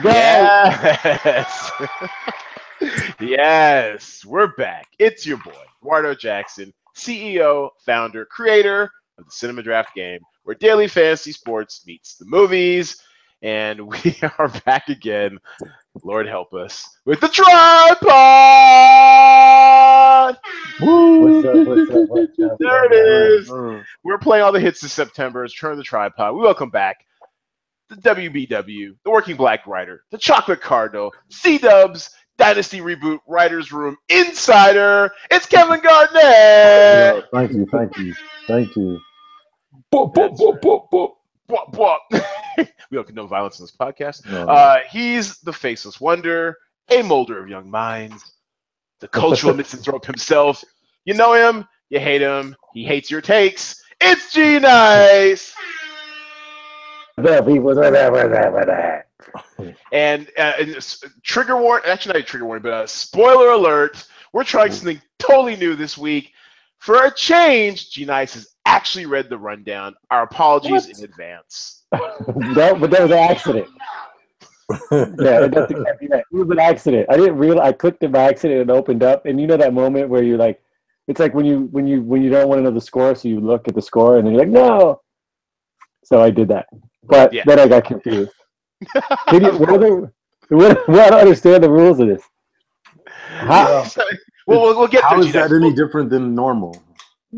Go. Yes. Yes, we're back. It's your boy, Eduardo Jackson, CEO, founder, creator of the Cinema Draft Game, where daily fantasy sports meets the movies. And we are back again, Lord help us, with the tripod. What's Woo! up? What's up? What's up? There What it up? is. We're playing all the hits this September. It's Turn of the Tripod. We welcome back the WBW, the Working Black Writer, the Chocolate Cardinal, C Dubs, Dynasty Reboot, Writers Room Insider. It's Kevin Garnett. Yo, thank you, thank you, thank you. Boop, boop, That's boop, right. boop, boop. Bwop, bwop. We don't condone violence in this podcast. No, no. He's the faceless wonder, a molder of young minds, the cultural misanthrope himself. You know him, you hate him, he hates your takes. It's G Nice. The people. That. And trigger warning, actually not a trigger warning, but a spoiler alert. We're trying something totally new this week. For a change, G Nice has actually read the rundown. Our apologies in advance. But that was an accident. Yeah, it doesn't can't be that. It was an accident. I didn't realize. I clicked it by accident and it opened up. And you know that moment where you're like, it's like when you don't want to know the score, so you look at the score and then you're like, no. So I did that, but Yeah. then I got confused. Can you, I don't understand the rules of this. How, We'll get How there, is G that Nice. any different than normal?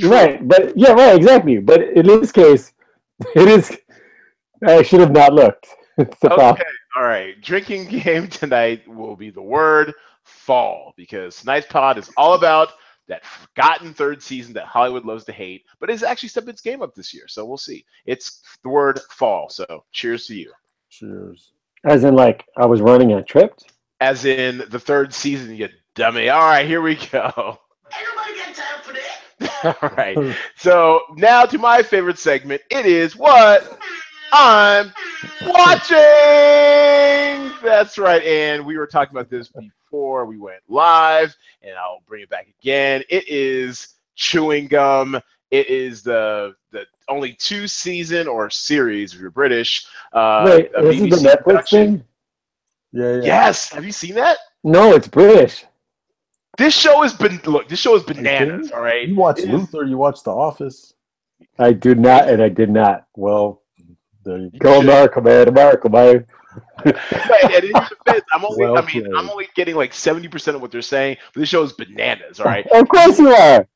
right, but yeah, right, exactly. But in this case, it is. I should have not looked. It's the problem. Okay, all right. Drinking game tonight will be the word fall because tonight's pod is all about that forgotten third season that Hollywood loves to hate, but it's actually stepped its game up this year. So we'll see. It's the word fall. So cheers to you. Cheers. As in, like I was running and I tripped. As in the third season, you dummy. All right, here we go. All right. So now to my favorite segment. It is what I'm watching. That's right. And we were talking about this before we went live, and I'll bring it back again. It is chewing gum. It is the only 2-season or series if you're British. Wait, A this is the BBC Netflix production. thing? Yeah, yeah. Yes. Have you seen that? No, it's British. This show has been look. This show is kidding bananas. me? All right. You watch It is- Luther, you watch The Office. I do not, and I did not. Well, there you Go should. America, man, America, man. Right, and in his defense, Well I'm played. only getting like 70% of what they're saying, but this show is bananas. All right. Of course you are.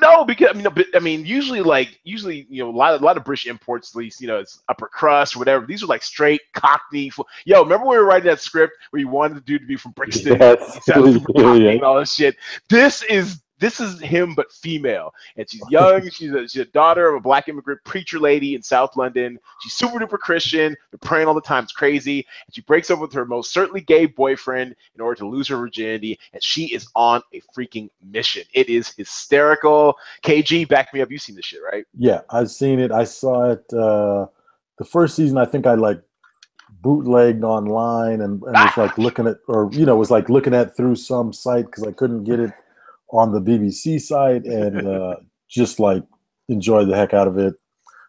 No, because usually, a lot of British imports, at least, it's upper crust or whatever. These are like straight Cockney. Yo, remember when we were writing that script where you wanted the dude to be from Brixton, Yes. he sounds super Cockney Yeah. and all this shit. This is him, but female, and she's young. She's a daughter of a black immigrant preacher lady in South London. She's super duper Christian. They're praying all the time. It's crazy. And she breaks up with her most certainly gay boyfriend in order to lose her virginity. And she is on a freaking mission. It is hysterical. KG, back me up. You've seen this shit, right? Yeah, I've seen it. I saw it the first season. I think I like bootlegged online and was like looking at, or was like looking at through some site because I couldn't get it on the BBC site, and just like enjoyed the heck out of it.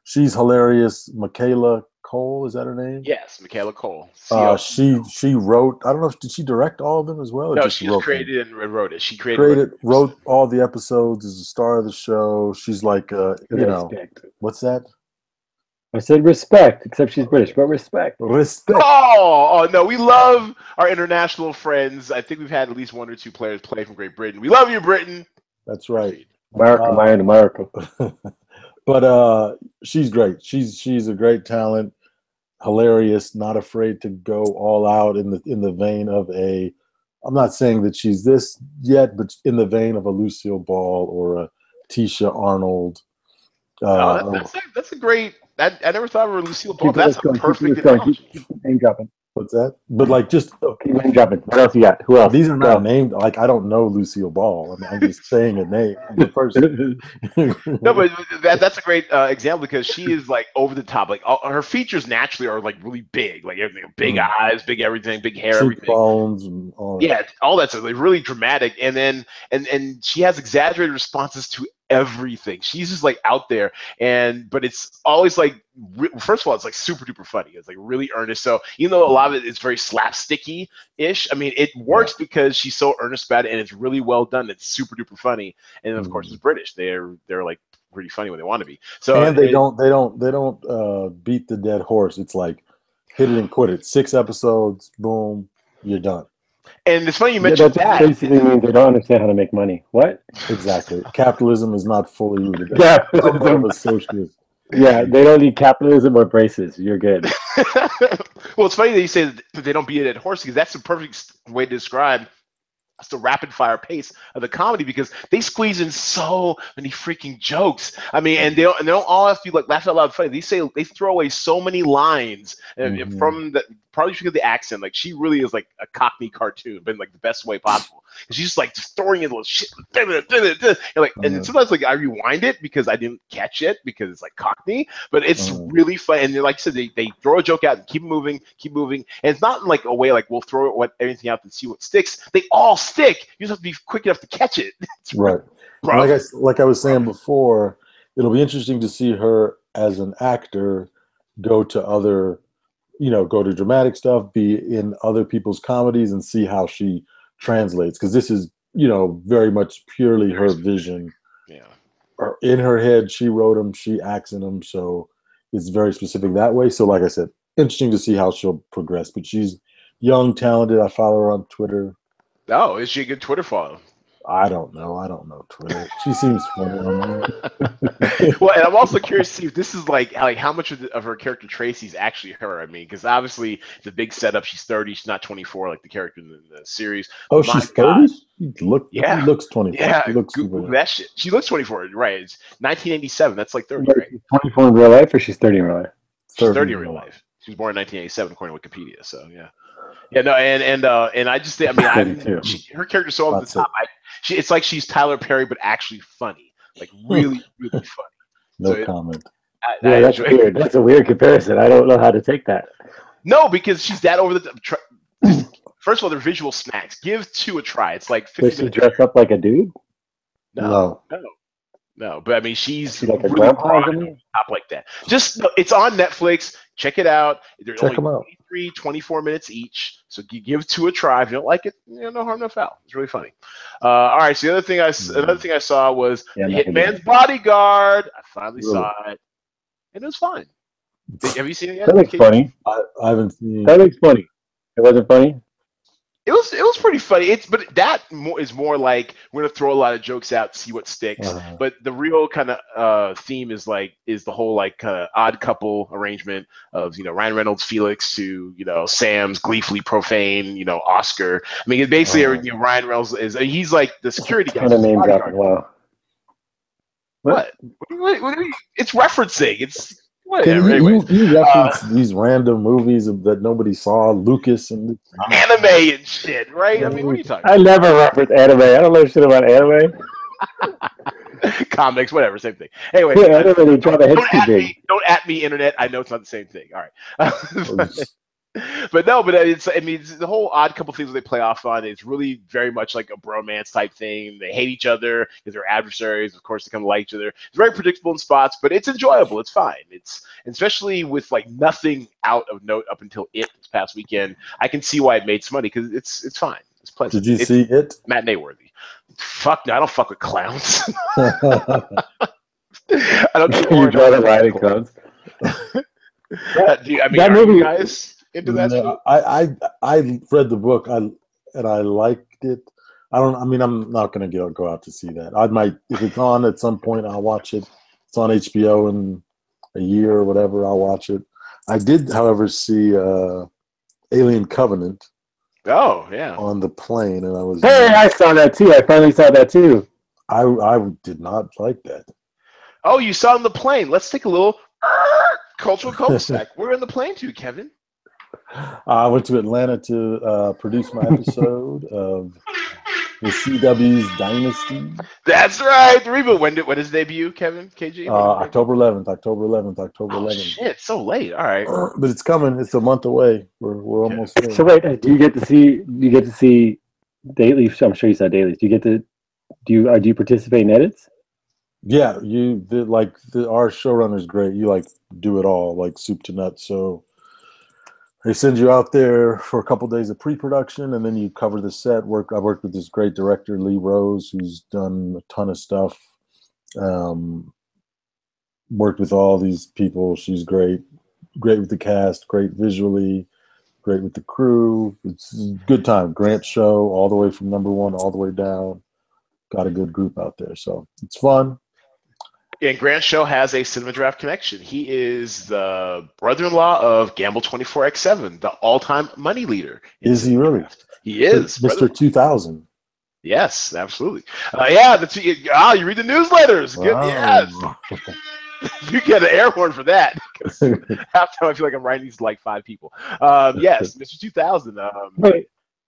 She's hilarious. Michaela Cole, is that her name? Yes, Michaela Cole. She wrote. I don't know if did she direct all of them as well. Or No, just she wrote just them? created and wrote it. She created wrote all the episodes. Is the star of the show. She's like, Respect. what's that? I said respect, except she's British, but respect. Respect. Oh no, we love our international friends. I think we've had at least 1 or 2 players play from Great Britain. We love you, Britain. That's right. America, man, America. But she's great. She's a great talent, hilarious, not afraid to go all out in the vein of a. I'm not saying that she's this yet, but in the vein of a Lucille Ball or a Tisha Arnold. That's a great. I never thought of Lucille Ball. Keep That's it a going, perfect keep it going, analogy. keep name dropping. What's that? But like just Keep name dropping. What else you got? Who else? these are Go. not named. Like I don't know Lucille Ball. I'm just saying a name. The person. No, but that's a great example because she is like over the top. Like her features naturally are like really big, like everything, big eyes, big everything, big hair, everything. Cheekbones and all that. Yeah, all that stuff. Like really dramatic, and then and she has exaggerated responses to everything. She's just like out there, but it's always like, first of all, it's like super duper funny. It's like really earnest. So even though a lot of it is very slapsticky ish, I mean, it works because she's so earnest about it, and it's really well done. It's super duper funny, and of course, it's British. They're like pretty funny when they want to be. So and they don't beat the dead horse. It's like hit it and quit it. 6 episodes, boom, you're done. And it's funny you mentioned that. Basically means they don't understand how to make money. What? Exactly. Capitalism is not fully rooted. Yeah, they don't need capitalism or braces. You're good. Well, it's funny that you say that they don't beat it at horse, because that's the perfect way to describe the rapid fire pace of the comedy, because they squeeze in so many freaking jokes. I mean, and they don't all have to be like laugh out loud funny. They throw away so many lines from the, probably because of the accent. Like, she really is like a Cockney cartoon, but in like the best way possible. She's just like just throwing in little shit, and like, and sometimes like I rewind it because I didn't catch it because it's like Cockney, but it's really fun. And like I said, they throw a joke out and keep moving, and it's not in like a way like we'll throw everything out and see what sticks. They all stick. You just have to be quick enough to catch it. Right. Like I was saying before, it'll be interesting to see her as an actor go to dramatic stuff, be in other people's comedies, and see how she translates, because this is very much purely her vision. In her head, she wrote them, she acts in them, so it's very specific that way. So like I said, interesting to see how she'll progress. But she's young, talented. I follow her on Twitter. Oh, is she a good Twitter follow? I don't know Twitter. She seems funny. Well, and I'm also curious to see if this is like how much of her character Tracy is actually her. I mean, because obviously it's a big setup. She's 30. She's not 24 like the character in the series. Oh, she's 30? He looks 24. Yeah, he looks Google that shit. She looks 24, right? It's 1987. That's like 30, right? 24 in real life, or she's 30 in real life? She's 30 in real life. She was born in 1987, according to Wikipedia. So yeah. Yeah, no, and I just think, I mean, her character's so over the top. It's like she's Tyler Perry, but actually funny, like really, really funny. No comment. That's weird. That's a weird comparison. I don't know how to take that. No, because she's that over the top. First of all, they're visual snacks. Give 2 a try. It's like 50 Does she dress up like a dude? No. But I mean, she's like a really grandpa top like that. Just it's on Netflix. Check it out. They're Check them out. 24 minutes each. So you give 2 a try. If you don't like it, no harm, no foul. It's really funny. All right. So another thing I saw was The Hitman's Bodyguard. I finally saw it, and it was fine. Have you seen it yet? That looks funny. I haven't seen. That looks funny. It wasn't funny. It was pretty funny. But that is more like we're gonna throw a lot of jokes out, see what sticks. But the real kind of theme is the whole like kind of odd couple arrangement of Ryan Reynolds, Felix, to Sam's gleefully profane Oscar. I mean, it's basically Ryan Reynolds he's like the security guy. Kind of name dropping. Wow. What? It's referencing. It's. Whatever. You reference these random movies that nobody saw, Lucas and anime and shit, right? I mean, what are you talking about? I never reference anime. I don't know shit about anime. Comics, whatever, same thing. Anyway, don't at me, internet. I know it's not the same thing. All right. But it's the whole odd couple things that they play off on. It's really very much like a bromance type thing. They hate each other because they're adversaries. Of course, they come to like each other. It's very predictable in spots, but it's enjoyable. It's fine. It's especially with like nothing out of note up until this past weekend. I can see why it made some money because it's fine. It's pleasant. Did you see it? Matinee worthy. Fuck no, I don't fuck with clowns. I don't. You draw the line in clowns. That movie, you guys. Into that? No, I read the book and I liked it. I'm not gonna go out to see that. I might, if it's on at some point, I'll watch it. It's on HBO in a year or whatever. I'll watch it. I did, however, see Alien Covenant. Oh yeah. On the plane, and I was. Hey, I saw that too. I finally saw that too. I did not like that. Oh, you saw it on the plane. Let's take a little cultural cul-de-sac. We're on the plane too, Kevin. I went to Atlanta to produce my episode of the CW's Dynasty. That's right. The reboot. When does it debut, Kevin? KG? October 11th. Oh, shit. So late. All right. But it's coming. It's a month away. We're almost there. So wait, do you get to see dailies? I'm sure you saw dailies. Do you participate in edits? Yeah, our showrunner's great. You like do it all, like soup to nuts. So they send you out there for a couple days of pre-production, and then you cover the set. I worked with this great director, Lee Rose, who's done a ton of stuff. Worked with all these people. She's great with the cast, great visually, great with the crew. It's a good time. Grant show all the way from number one all the way down. Got a good group out there, so it's fun. And Grant Show has a Cinema Draft connection. He is the brother-in-law of Gamble 24x7, the all-time money leader. Is he really? Draft. He is. Mr. 2000. Yes, absolutely. Yeah, you read the newsletters. Good. Wow. Yes. You get an air horn for that. Half time I feel like I'm writing these to like 5 people. Yes, Mr. 2000.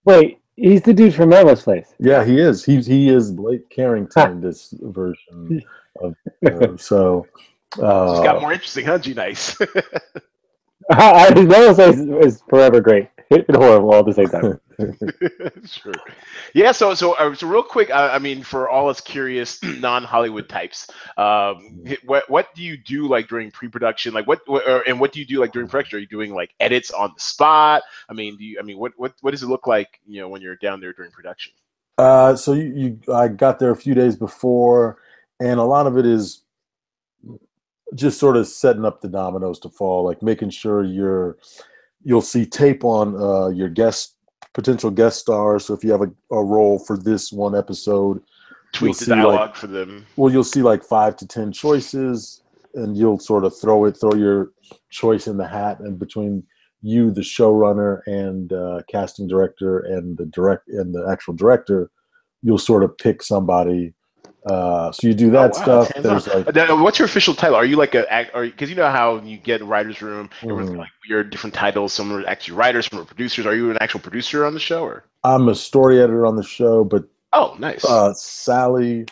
Wait, he's the dude from Melrose Place. Yeah, he is. He is Blake Carrington in this version. So just got more interesting, huh, G Nice? Melrose Place is forever great and horrible all at the same time. Sure. Yeah. So real quick. I mean, for all us curious non-Hollywood types, what do you do like during pre-production? Like what do you do like during production? Are you doing like edits on the spot? I mean, what does it look like? When you're down there during production? So I got there a few days before, and a lot of it is just sort of setting up the dominoes to fall, like making sure you'll see tape on your potential guest stars. So if you have a role for this one episode, tweet the dialogue for them. Well, you'll see like 5 to 10 choices, and you'll sort of throw your choice in the hat, and between you, the showrunner, and casting director, and the actual director, you'll sort of pick somebody. So you do that stuff. There's what's your official title? Are you like because you know how you get a writer's room, everyone's got like your different titles. Some are actually writers, some are producers. Are you an actual producer on the show, or? I'm a story editor on the show, but nice. Sally,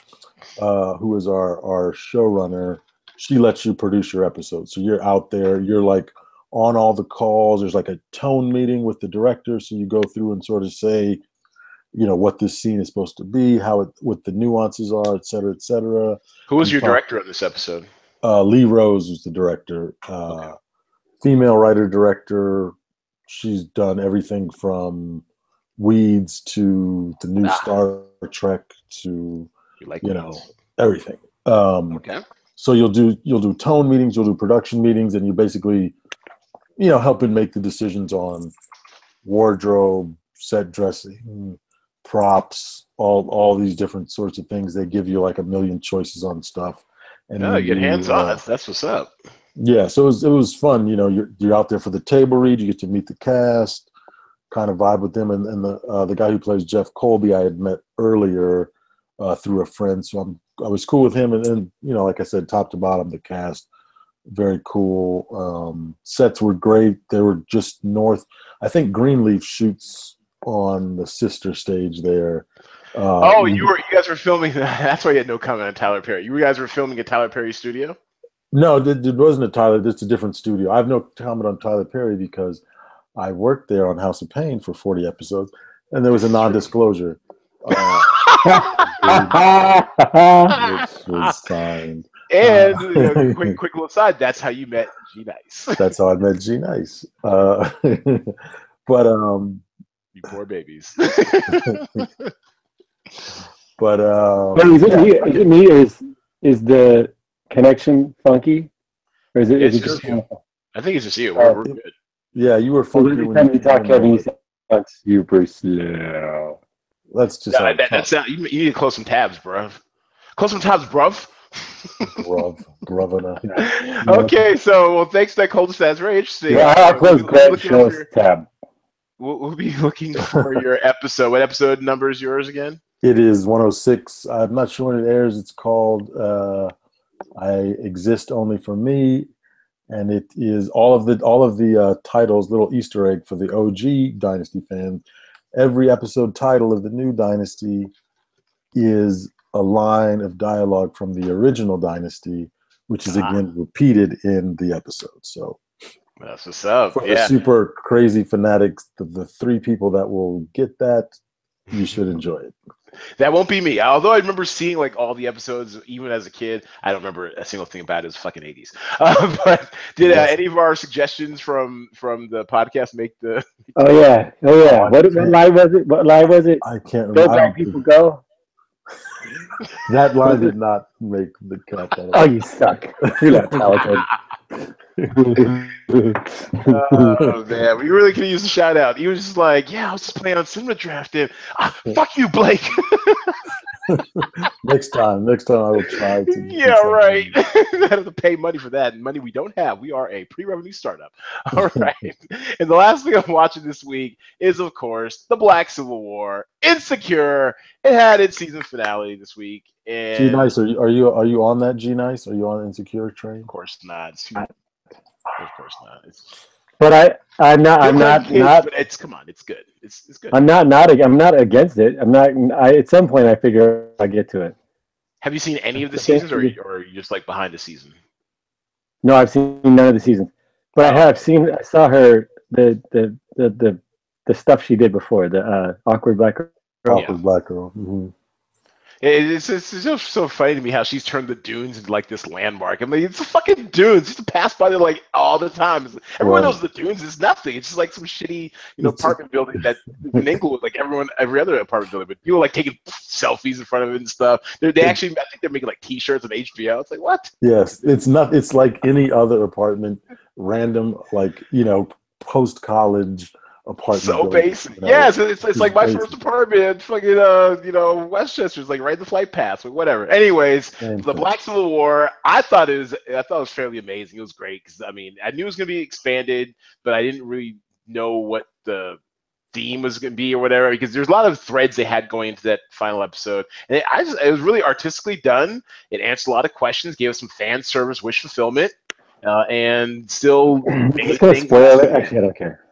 who is our showrunner, she lets you produce your episode. So you're out there, you're like on all the calls. There's like a tone meeting with the director, so you go through and sort of say, what this scene is supposed to be, what the nuances are, et cetera, et cetera. Who was your director on this episode? Lee Rose was the director. Okay. Female writer director. She's done everything from Weeds to the new Star Trek to everything. Okay. So you'll do tone meetings, you'll do production meetings, and you basically helping make the decisions on wardrobe, set dressing, props, all these different sorts of things. They give you like a million choices on stuff, and you get hands on. That's what's up. Yeah, so it was fun. You're out there for the table read. You get to meet the cast, kind of vibe with them, and the guy who plays Jeff Colby I had met earlier through a friend, so I was cool with him. And then like I said, top to bottom, the cast very cool. Sets were great. They were just north. I think Greenleaf shoots on the sister stage there. You guys were filming. That's why you had no comment on Tyler Perry. You guys were filming at Tyler Perry's studio? No, it wasn't a Tyler. It's a different studio. I have no comment on Tyler Perry because I worked there on House of Pain for 40 episodes, and there was a non-disclosure. Which was signed. And quick little aside, that's how you met G Nice. That's how I met G Nice. You poor babies. But is it me, or is the connection funky, or is it just you? I think it's just you. We're good. Yeah, you were funky. Every time you talk, Kevin, you sound super slow. That's just you need to close some tabs, bruv. Close some tabs, bruv. Okay, so thanks to that cold stats, very interesting. Yeah, I'll close that tab. We'll be looking for your episode. What episode number is yours again? It is 106. I'm not sure when it airs. It's called I Exist Only for Me, and it is all of the titles, little Easter egg for the OG Dynasty fans. Every episode title of the new Dynasty is a line of dialogue from the original Dynasty, which is again repeated in the episode. So that's what's up. For the super crazy fanatics, the 3 people that will get that, you should enjoy it. That won't be me. Although I remember seeing like all the episodes, even as a kid. I don't remember a single thing about it. It was fucking 80s. But did Yes. any of our suggestions from the podcast make the? Oh yeah. What line was it? What line was it? I can't Go remember. black people go. That line did not make the cut. Oh, you suck. You're not talented. Oh man, we really could use a shout out. He was just like, "Yeah, I was just playing on Cinema Draft, and fuck you, Blake." Next time I will try to. Yeah, right. I have to pay money for that, and money we don't have. We are a pre-revenue startup. All right. And the last thing I'm watching this week is, of course, the Black Civil War, Insecure. It had its season finale this week. And G Nice, are you on that G Nice? Are you on Insecure train? Of course not. Of course not. But I'm not. But it's come on. It's good. It's good. I'm not against it. At some point, I figure I'll get to it. Have you seen any of the seasons, or are you just like behind the season? No, I've seen none of the seasons, but I saw her the stuff she did before, the awkward black girl. Awkward black girl. Mm-hmm. It's just so funny to me how she's turned the dunes into like this landmark. I mean, it's the fucking dunes. You have to pass by there like all the time. Everyone knows the dunes is nothing. It's just like some shitty, apartment building that in Englewood, like every other apartment building. But people like taking selfies in front of it and stuff. They actually, I think they're making like T-shirts on HBO. It's like what? Yes, it's not. It's like any other apartment, random, like post college apartment. So basic. Yes, it's like my first apartment, fucking Westchester's like right in the flight path, or whatever. Anyways, the Black Civil War, I thought it was fairly amazing. It was great because I mean I knew it was gonna be expanded, but I didn't really know what the theme was gonna be or whatever, because there's a lot of threads they had going into that final episode, and it was really artistically done. It answered a lot of questions, gave us some fan service, wish fulfillment, and still It's gonna spoil it. Actually, I don't care.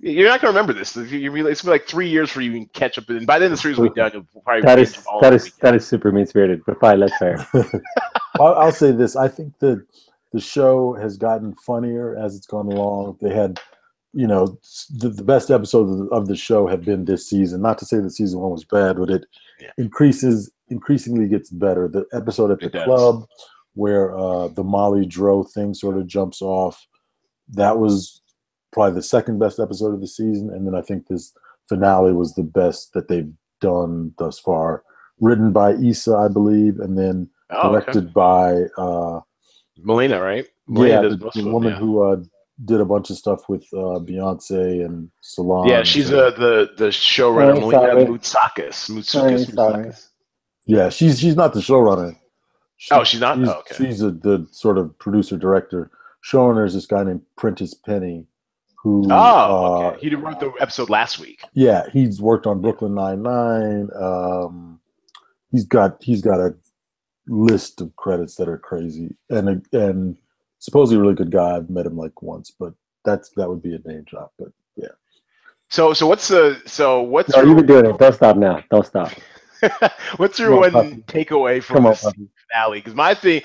You're not gonna remember this. It's gonna be like 3 years for you to catch up, and by then the series will be done. You'll probably that is super mean spirited, but fine, that's fair. I'll say this: I think that the show has gotten funnier as it's gone along. They had, the best episodes of the show have been this season. Not to say that season 1 was bad, but it increasingly gets better. The episode at the club where the Molly Dro thing sort of jumps off, that was probably the second best episode of the season, and then I think this finale was the best that they've done thus far. Written by Issa, I believe, and then directed by Melina, right? The woman who did a bunch of stuff with Beyonce and Solange. Yeah, she's the showrunner, Melina Mousakis. Yeah, she's not the showrunner. She's not? She's the sort of producer director. Showrunner is this guy named Prentice Penny, who he wrote the episode last week. Yeah, he's worked on Brooklyn Nine-Nine. He's got a list of credits that are crazy, and supposedly a really good guy. I've met him like once, but that would be a name drop. But yeah. So what's No, you've been doing it. Don't stop now. Don't stop. What's your one takeaway from this finale? Because my thing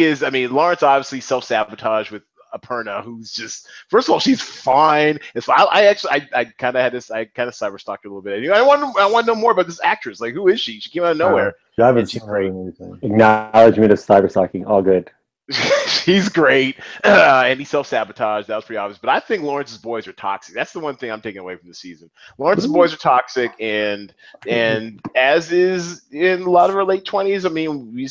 is, I mean, Lawrence obviously self-sabotaged with Aparna, who's just, first of all, she's fine. I kind of cyber stalked her a little bit. I want to know more about this actress. Like, who is she? She came out of nowhere. I haven't seen her in anything. Acknowledgement of cyber stalking, all good. She's great, and he self-sabotaged. That was pretty obvious. But I think Lawrence's boys are toxic. That's the one thing I'm taking away from the season. Lawrence's boys are toxic, and as is in a lot of her late 20s. I mean,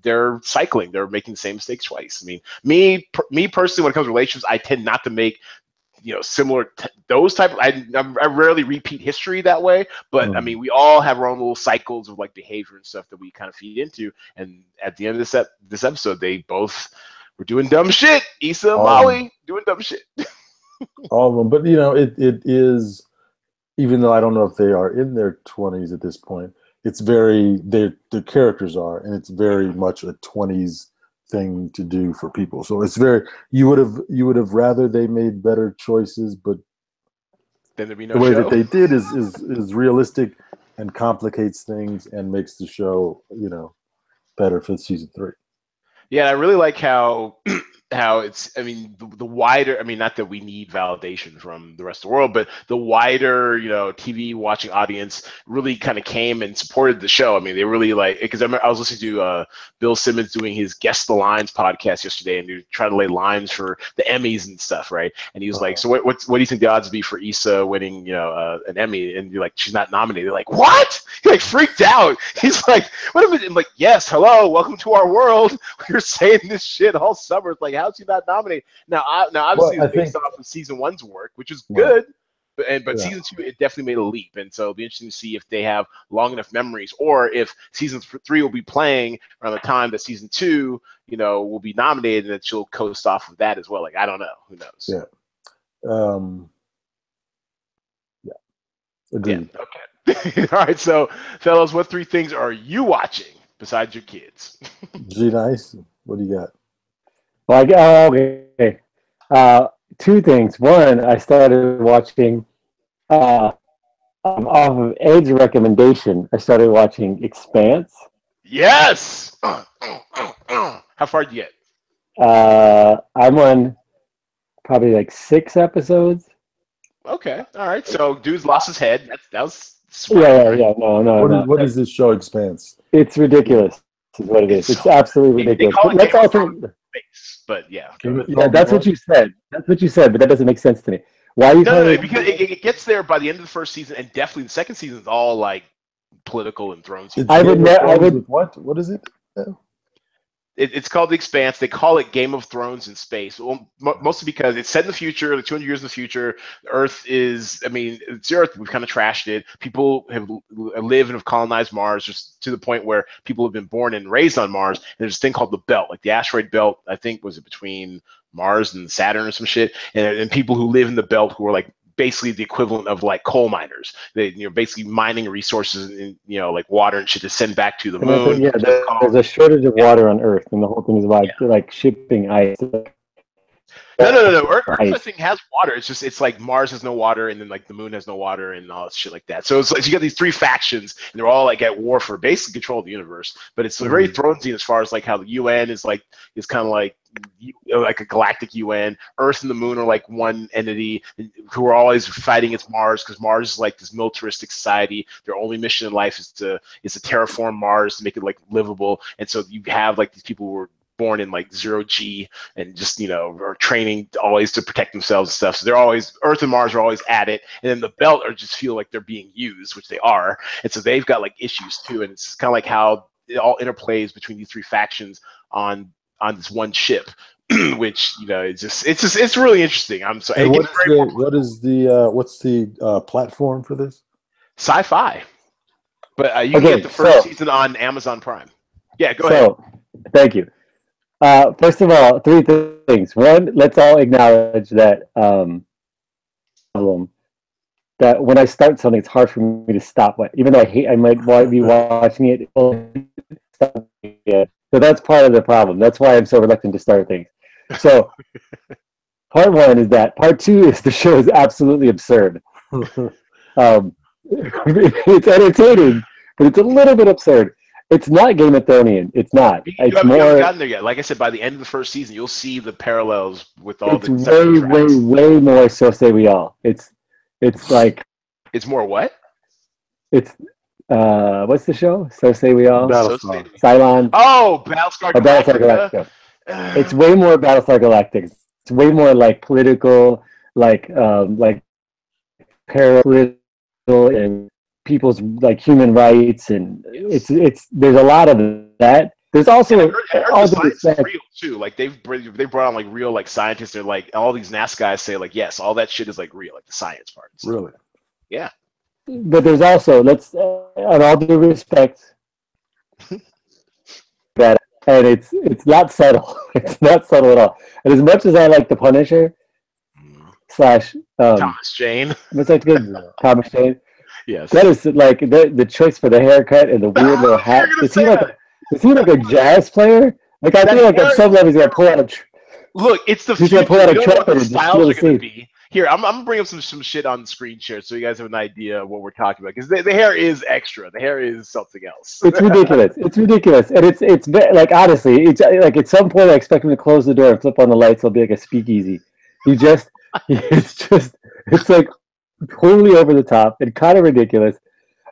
they're cycling. They're making the same mistakes twice. I mean, me personally, when it comes to relationships, I tend not to make similar those type. I rarely repeat history that way, but I mean, we all have our own little cycles of like behavior and stuff that we kind of feed into. And at the end of this episode, they both were doing dumb shit. Issa and Molly doing dumb shit. All of them, but it is, even though I don't know if they are in their 20s at this point, it's very the characters are, and it's very much a 20s thing to do for people. So it's very, you would have rather they made better choices, but then there'd be no the way show. that they did is realistic and complicates things and makes the show better for season 3. Yeah, I really like how how it's, I mean, the wider, I mean, not that we need validation from the rest of the world, but the wider, TV watching audience really kind of came and supported the show. I mean, they really because I was listening to Bill Simmons doing his Guess the Lines podcast yesterday, and he was trying to lay lines for the Emmys and stuff, right? And he was like, so what do you think the odds would be for Issa winning, an Emmy? And you're like, she's not nominated. They're like, what? He freaked out. He's like, what a minute. I'm like, yes, hello, welcome to our world. We were saying this shit all summer. It's like, how's he not nominated? Now obviously it's based off of season 1's work, which is good, but season 2 it definitely made a leap, and so it'll be interesting to see if they have long enough memories, or if season 3 will be playing around the time that season 2, will be nominated, and that she'll coast off of that as well. Like, I don't know, who knows? Agreed. Yeah. Okay. All right. So, fellas, what 3 things are you watching besides your kids? G Nice, what do you got? Well, okay. 2 things. One, I started watching off of Ed's recommendation. I started watching Expanse. Yes. How far did you get? I'm on probably like 6 episodes. Okay. All right. So, dude's lost his head. That was smart. Yeah. No. What is this show, Expanse? It's ridiculous. Is what it is. It's absolutely ridiculous. Let's also. But yeah, that's what you said. That's what you said, but that doesn't make sense to me. Why are you? No, because it gets there by the end of the first season, and definitely the second season is all like political and thrones. I would. What is it? It's called The Expanse. They call it Game of Thrones in space. Well, mostly because it's set in the future, like 200 years in the future. The Earth is, I mean, it's the Earth. We've kind of trashed it. People have lived and have colonized Mars just to the point where people have been born and raised on Mars. And there's this thing called the Belt, like the asteroid belt. I think was it between Mars and Saturn or some shit. And people who live in the belt who are like basically the equivalent of like coal miners. They, basically mining resources and like water and shit to send back to the moon. Yeah, there's a shortage of water on Earth, and the whole thing is about like shipping ice. No. Earth I think has water. It's like Mars has no water, and then like the moon has no water, and all shit like that. So it's like you got these 3 factions, and they're all like at war for basically control of the universe. But it's very Thronesian as far as like how the UN is kind of like a galactic UN. Earth and the moon are like one entity who are always fighting against Mars, because Mars is like this militaristic society. Their only mission in life is to terraform Mars to make it like livable. And so you have like these people who are born in like 0G and just are training always to protect themselves and stuff. So they're always, Earth and Mars are always at it, and then the Belt are just feel like they're being used, which they are. And so they've got like issues too, and it's kind of like how it all interplays between these 3 factions on this one ship. Which it's really interesting. I'm sorry. What's the platform for this? Sci-fi, but you can get the first season on Amazon Prime. Yeah, go ahead. Thank you. First of all, 3 things. One, let's all acknowledge that that when I start something, it's hard for me to stop. Even though I might be watching it. So that's part of the problem. That's why I'm so reluctant to start things. So part 1 is that. Part 2 is the show is absolutely absurd. It's entertaining, but it's a little bit absurd. It's not Game of Thrones. It's not. You haven't gotten there yet. Like I said, by the end of the first season, you'll see the parallels with all the. It's way more. So say we all. It's like. It's more what? It's what's the show? So say we all. Battlestar. Cylon. Oh, Battlestar Galactica. It's way more Battlestar Galactica. It's way more like political, like parallel and people's like human rights, and it's there's a lot of that. There's also all the science is real too. Like they brought on like real like scientists. They're like all these NASA guys say like yes, all that shit is like real, like the science part. Really? Yeah. But there's also on all due respect that, and it's not subtle. It's not subtle at all. And as much as I like the Punisher / Thomas Jane. What's that good? Thomas Jane. Yes. That is like the choice for the haircut and the weird little hat. Is he like a jazz player? Like I feel like at some level he's gonna pull out a. Look, it's the he's future. Gonna pull out a you don't know what trumpet the styles are going to be. Here, I'm gonna bring up some shit on the screen share so you guys have an idea of what we're talking about because the hair is extra. The hair is something else. It's ridiculous. It's ridiculous, and it's like honestly, it's like at some point I expect him to close the door and flip on the lights. It'll be like a speakeasy. It's like totally over the top and kind of ridiculous.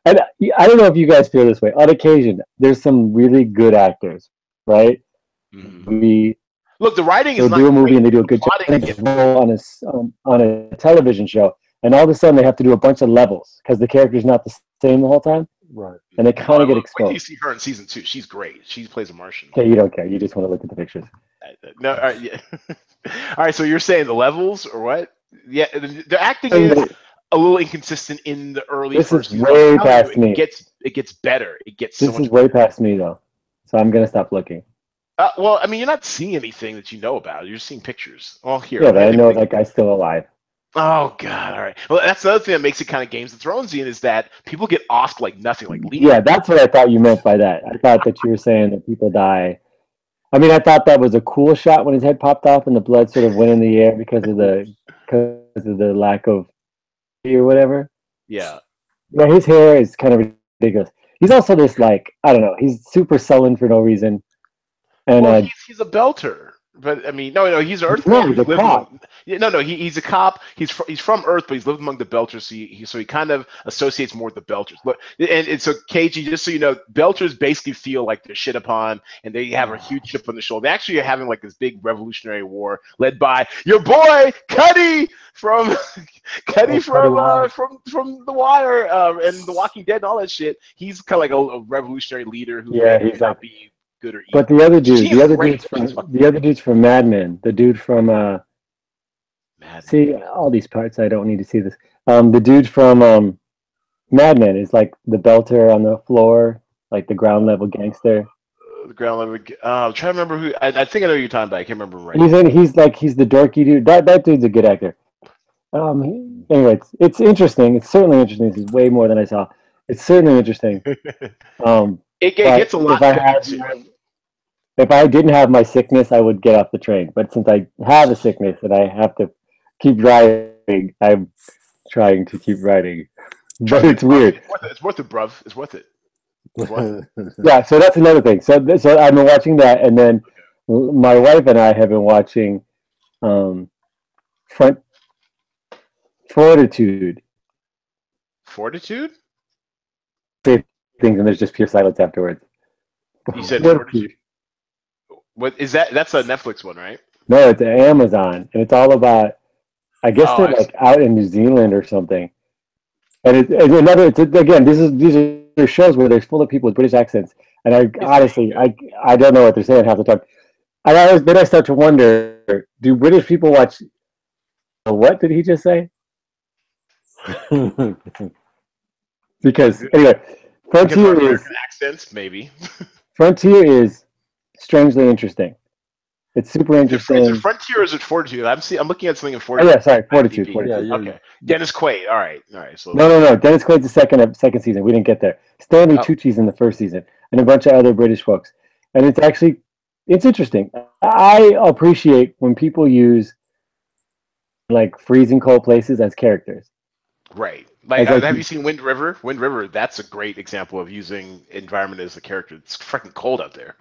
And I don't know if you guys feel this way. On occasion, there's some really good actors, right? Mm-hmm. Look, the writing is they'll do a movie and they do a good job. They roll on a television show, and all of a sudden they have to do a bunch of levels because the character's not the same the whole time. Right. And they kind of get exposed. Wait till you see her in season 2. She's great. She plays a Martian. Okay, you don't care. You just want to look at the pictures. No, all right, yeah. All right, so you're saying the levels or what? Yeah, the acting is a little inconsistent in the early. This is way past me. It gets better. It gets. This is way past me though, so I'm gonna stop looking. Well, I mean, you're not seeing anything that you know about. You're just seeing pictures. Oh, here. Yeah, but I know that guy's still alive. Oh God! All right. Well, that's the other thing that makes it kind of Games of Thrones-y is that people get offed like nothing. Like yeah, that's what I thought you meant by that. I thought that you were saying that people die. I mean, I thought that was a cool shot when his head popped off and the blood sort of went in the air because of the lack of or whatever. Yeah. Yeah, his hair is kind of ridiculous. He's also this like I don't know. He's super sullen for no reason. And well, he's a belter. But I mean, no, he's Earth. No, he's a cop. He's a cop. He's from Earth, but he's lived among the Belters, so he kind of associates more with the Belters. But and so KG, just so you know, Belters basically feel like they're shit upon, and they have a huge chip on the shoulder. They actually are having like this big revolutionary war led by your boy Cuddy from from The Wire and The Walking Dead and all that shit. He's kind of like a revolutionary leader who may not be good or evil. But the other dude's from Mad Men. The dude from see all these parts. I don't need to see this. The dude from Mad Men is like the belter on the floor, like the ground level gangster. The ground level. I'm trying to remember who. I think I know who you're talking about. I can't remember right. He's the dorky dude. That dude's a good actor. Anyway, it's interesting. It's certainly interesting. This is way more than I saw. It's certainly interesting. It gets a lot. If I didn't have my sickness, I would get off the train. But since I have a sickness and I have to keep driving, I'm trying to keep riding. But it's weird. It's worth it, bruv. It's worth it. Yeah, so that's another thing. So I've been watching that, and then my wife and I have been watching Fortitude. Fortitude? Things, and there's just pure silence afterwards. You said Fortitude. What is that? That's a Netflix one, right? No, it's Amazon, and it's all about. I guess they're like out in New Zealand or something. And these are shows where they're full of people with British accents, and I don't know what they're saying half the time. And then I start to wonder: do British people watch? What did he just say? Because anyway, Frontier is accents, maybe. Frontier is strangely interesting. It's super interesting. Is it Frontier or is it Fortitude? I'm looking at something in Fortitude. Oh, yeah, sorry, Fortitude. Yeah. Okay. Dennis Quaid. All right. So no. Dennis Quaid's the second season. We didn't get there. Stanley Tucci's in the first season, and a bunch of other British folks. And it's interesting. I appreciate when people use like freezing cold places as characters. Right. Like, have you seen Wind River? Wind River, that's a great example of using environment as a character. It's freaking cold out there.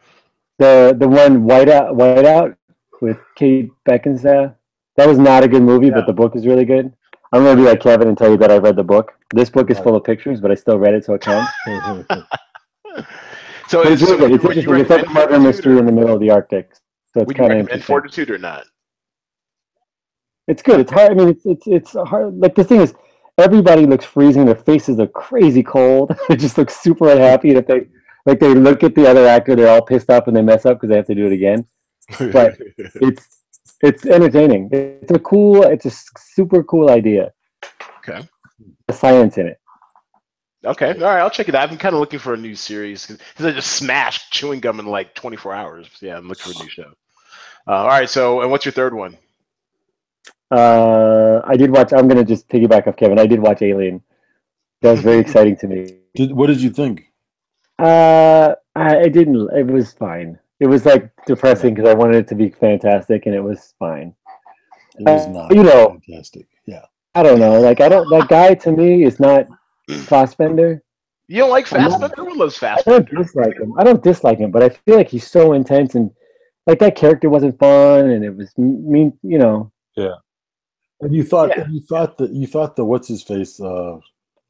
The one Whiteout with Kate Beckinsale. That was not a good movie, but the book is really good. I'm gonna be like Kevin and tell you that I read the book. This book is full of pictures, but I still read it, so it counts. So it's really good. It's interesting. It's like a murder mystery in the middle of the Arctic. So it's kind of interesting. Fortitude or not? It's good. It's hard. I mean, it's hard. Like the thing is, everybody looks freezing. Their faces are crazy cold. They just look super unhappy. And if they look at the other actor, they're all pissed off and they mess up because they have to do it again. But it's entertaining. It's a super cool idea. Okay. The science in it. Okay. All right. I'll check it out. I've been kind of looking for a new series because I just smashed chewing gum in like 24 hours. Yeah, I'm looking for a new show. All right. So, and what's your third one? I did watch. I'm gonna just piggyback off Kevin. I did watch Alien. That was very exciting to me. What did you think? I didn't. It was fine. It was like depressing because I wanted it to be fantastic, and it was fine. It was not fantastic. Yeah. I don't know. Like I don't. That guy to me is not Fassbender. You don't like I'm not. Fassbender? Everyone loves I don't Fassbender. dislike him. I don't dislike him, but I feel like he's so intense and like that character wasn't fun and it was mean. You know. Yeah. And you thought Yeah, the what's his face?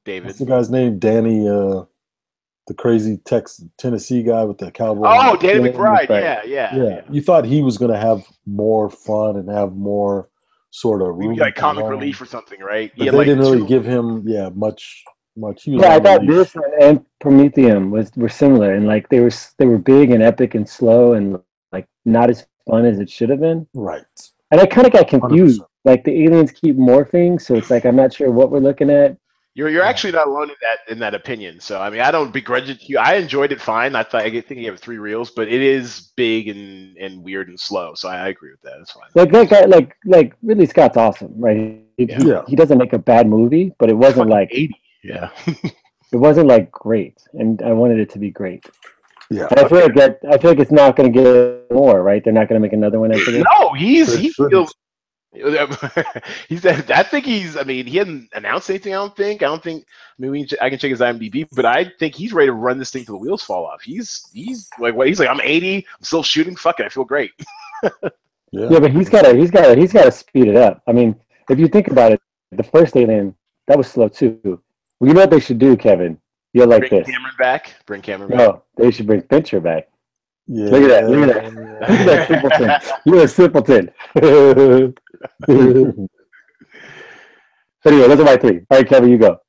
David. What's the guy's name? Danny, the crazy Tennessee guy with the cowboy. Oh, Danny Yeah, McBride. McBride. Yeah. You thought he was going to have more fun and have more sort of Maybe room like to comic run, relief or something, right? He but had they like didn't really two. give him much. He was Yeah, I on the thought leash. this and Prometheum were similar and like they were big and epic and slow and like not as fun as it should have been. Right. And I kind of got confused. 100%. Like the aliens keep morphing, so it's like I'm not sure what we're looking at. You're actually not alone in that opinion. So I mean, I don't begrudge it to you. I enjoyed it fine. I think you have 3 reels, but it is big and weird and slow. So I agree with that. It's fine. Like that guy, like Ridley Scott's awesome, right? Yeah. He doesn't make a bad movie, but it wasn't Fucking like 80. Yeah. it wasn't like great, and I wanted it to be great. Yeah. And I feel like it's not going to get more, right? They're not going to make another one after this. No, he shouldn't. feels. I think he's. I mean, he hadn't announced anything. I don't think. I mean, I can check his IMDb, but I think he's ready to run this thing till the wheels fall off. He's like what? He's like, I'm 80. I'm still shooting. Fuck it. I feel great. Yeah, but he's got to speed it up. I mean, if you think about it, the first Alien that was slow too. Well, you know what they should do, Kevin? You're like Bring this. Cameron back. Bring Cameron back. No, they should bring Fincher back. Yeah. Look at that. Look at that. Look at that simpleton. You're a simpleton. Anyway, those are my 3. All right, Kevin, you go.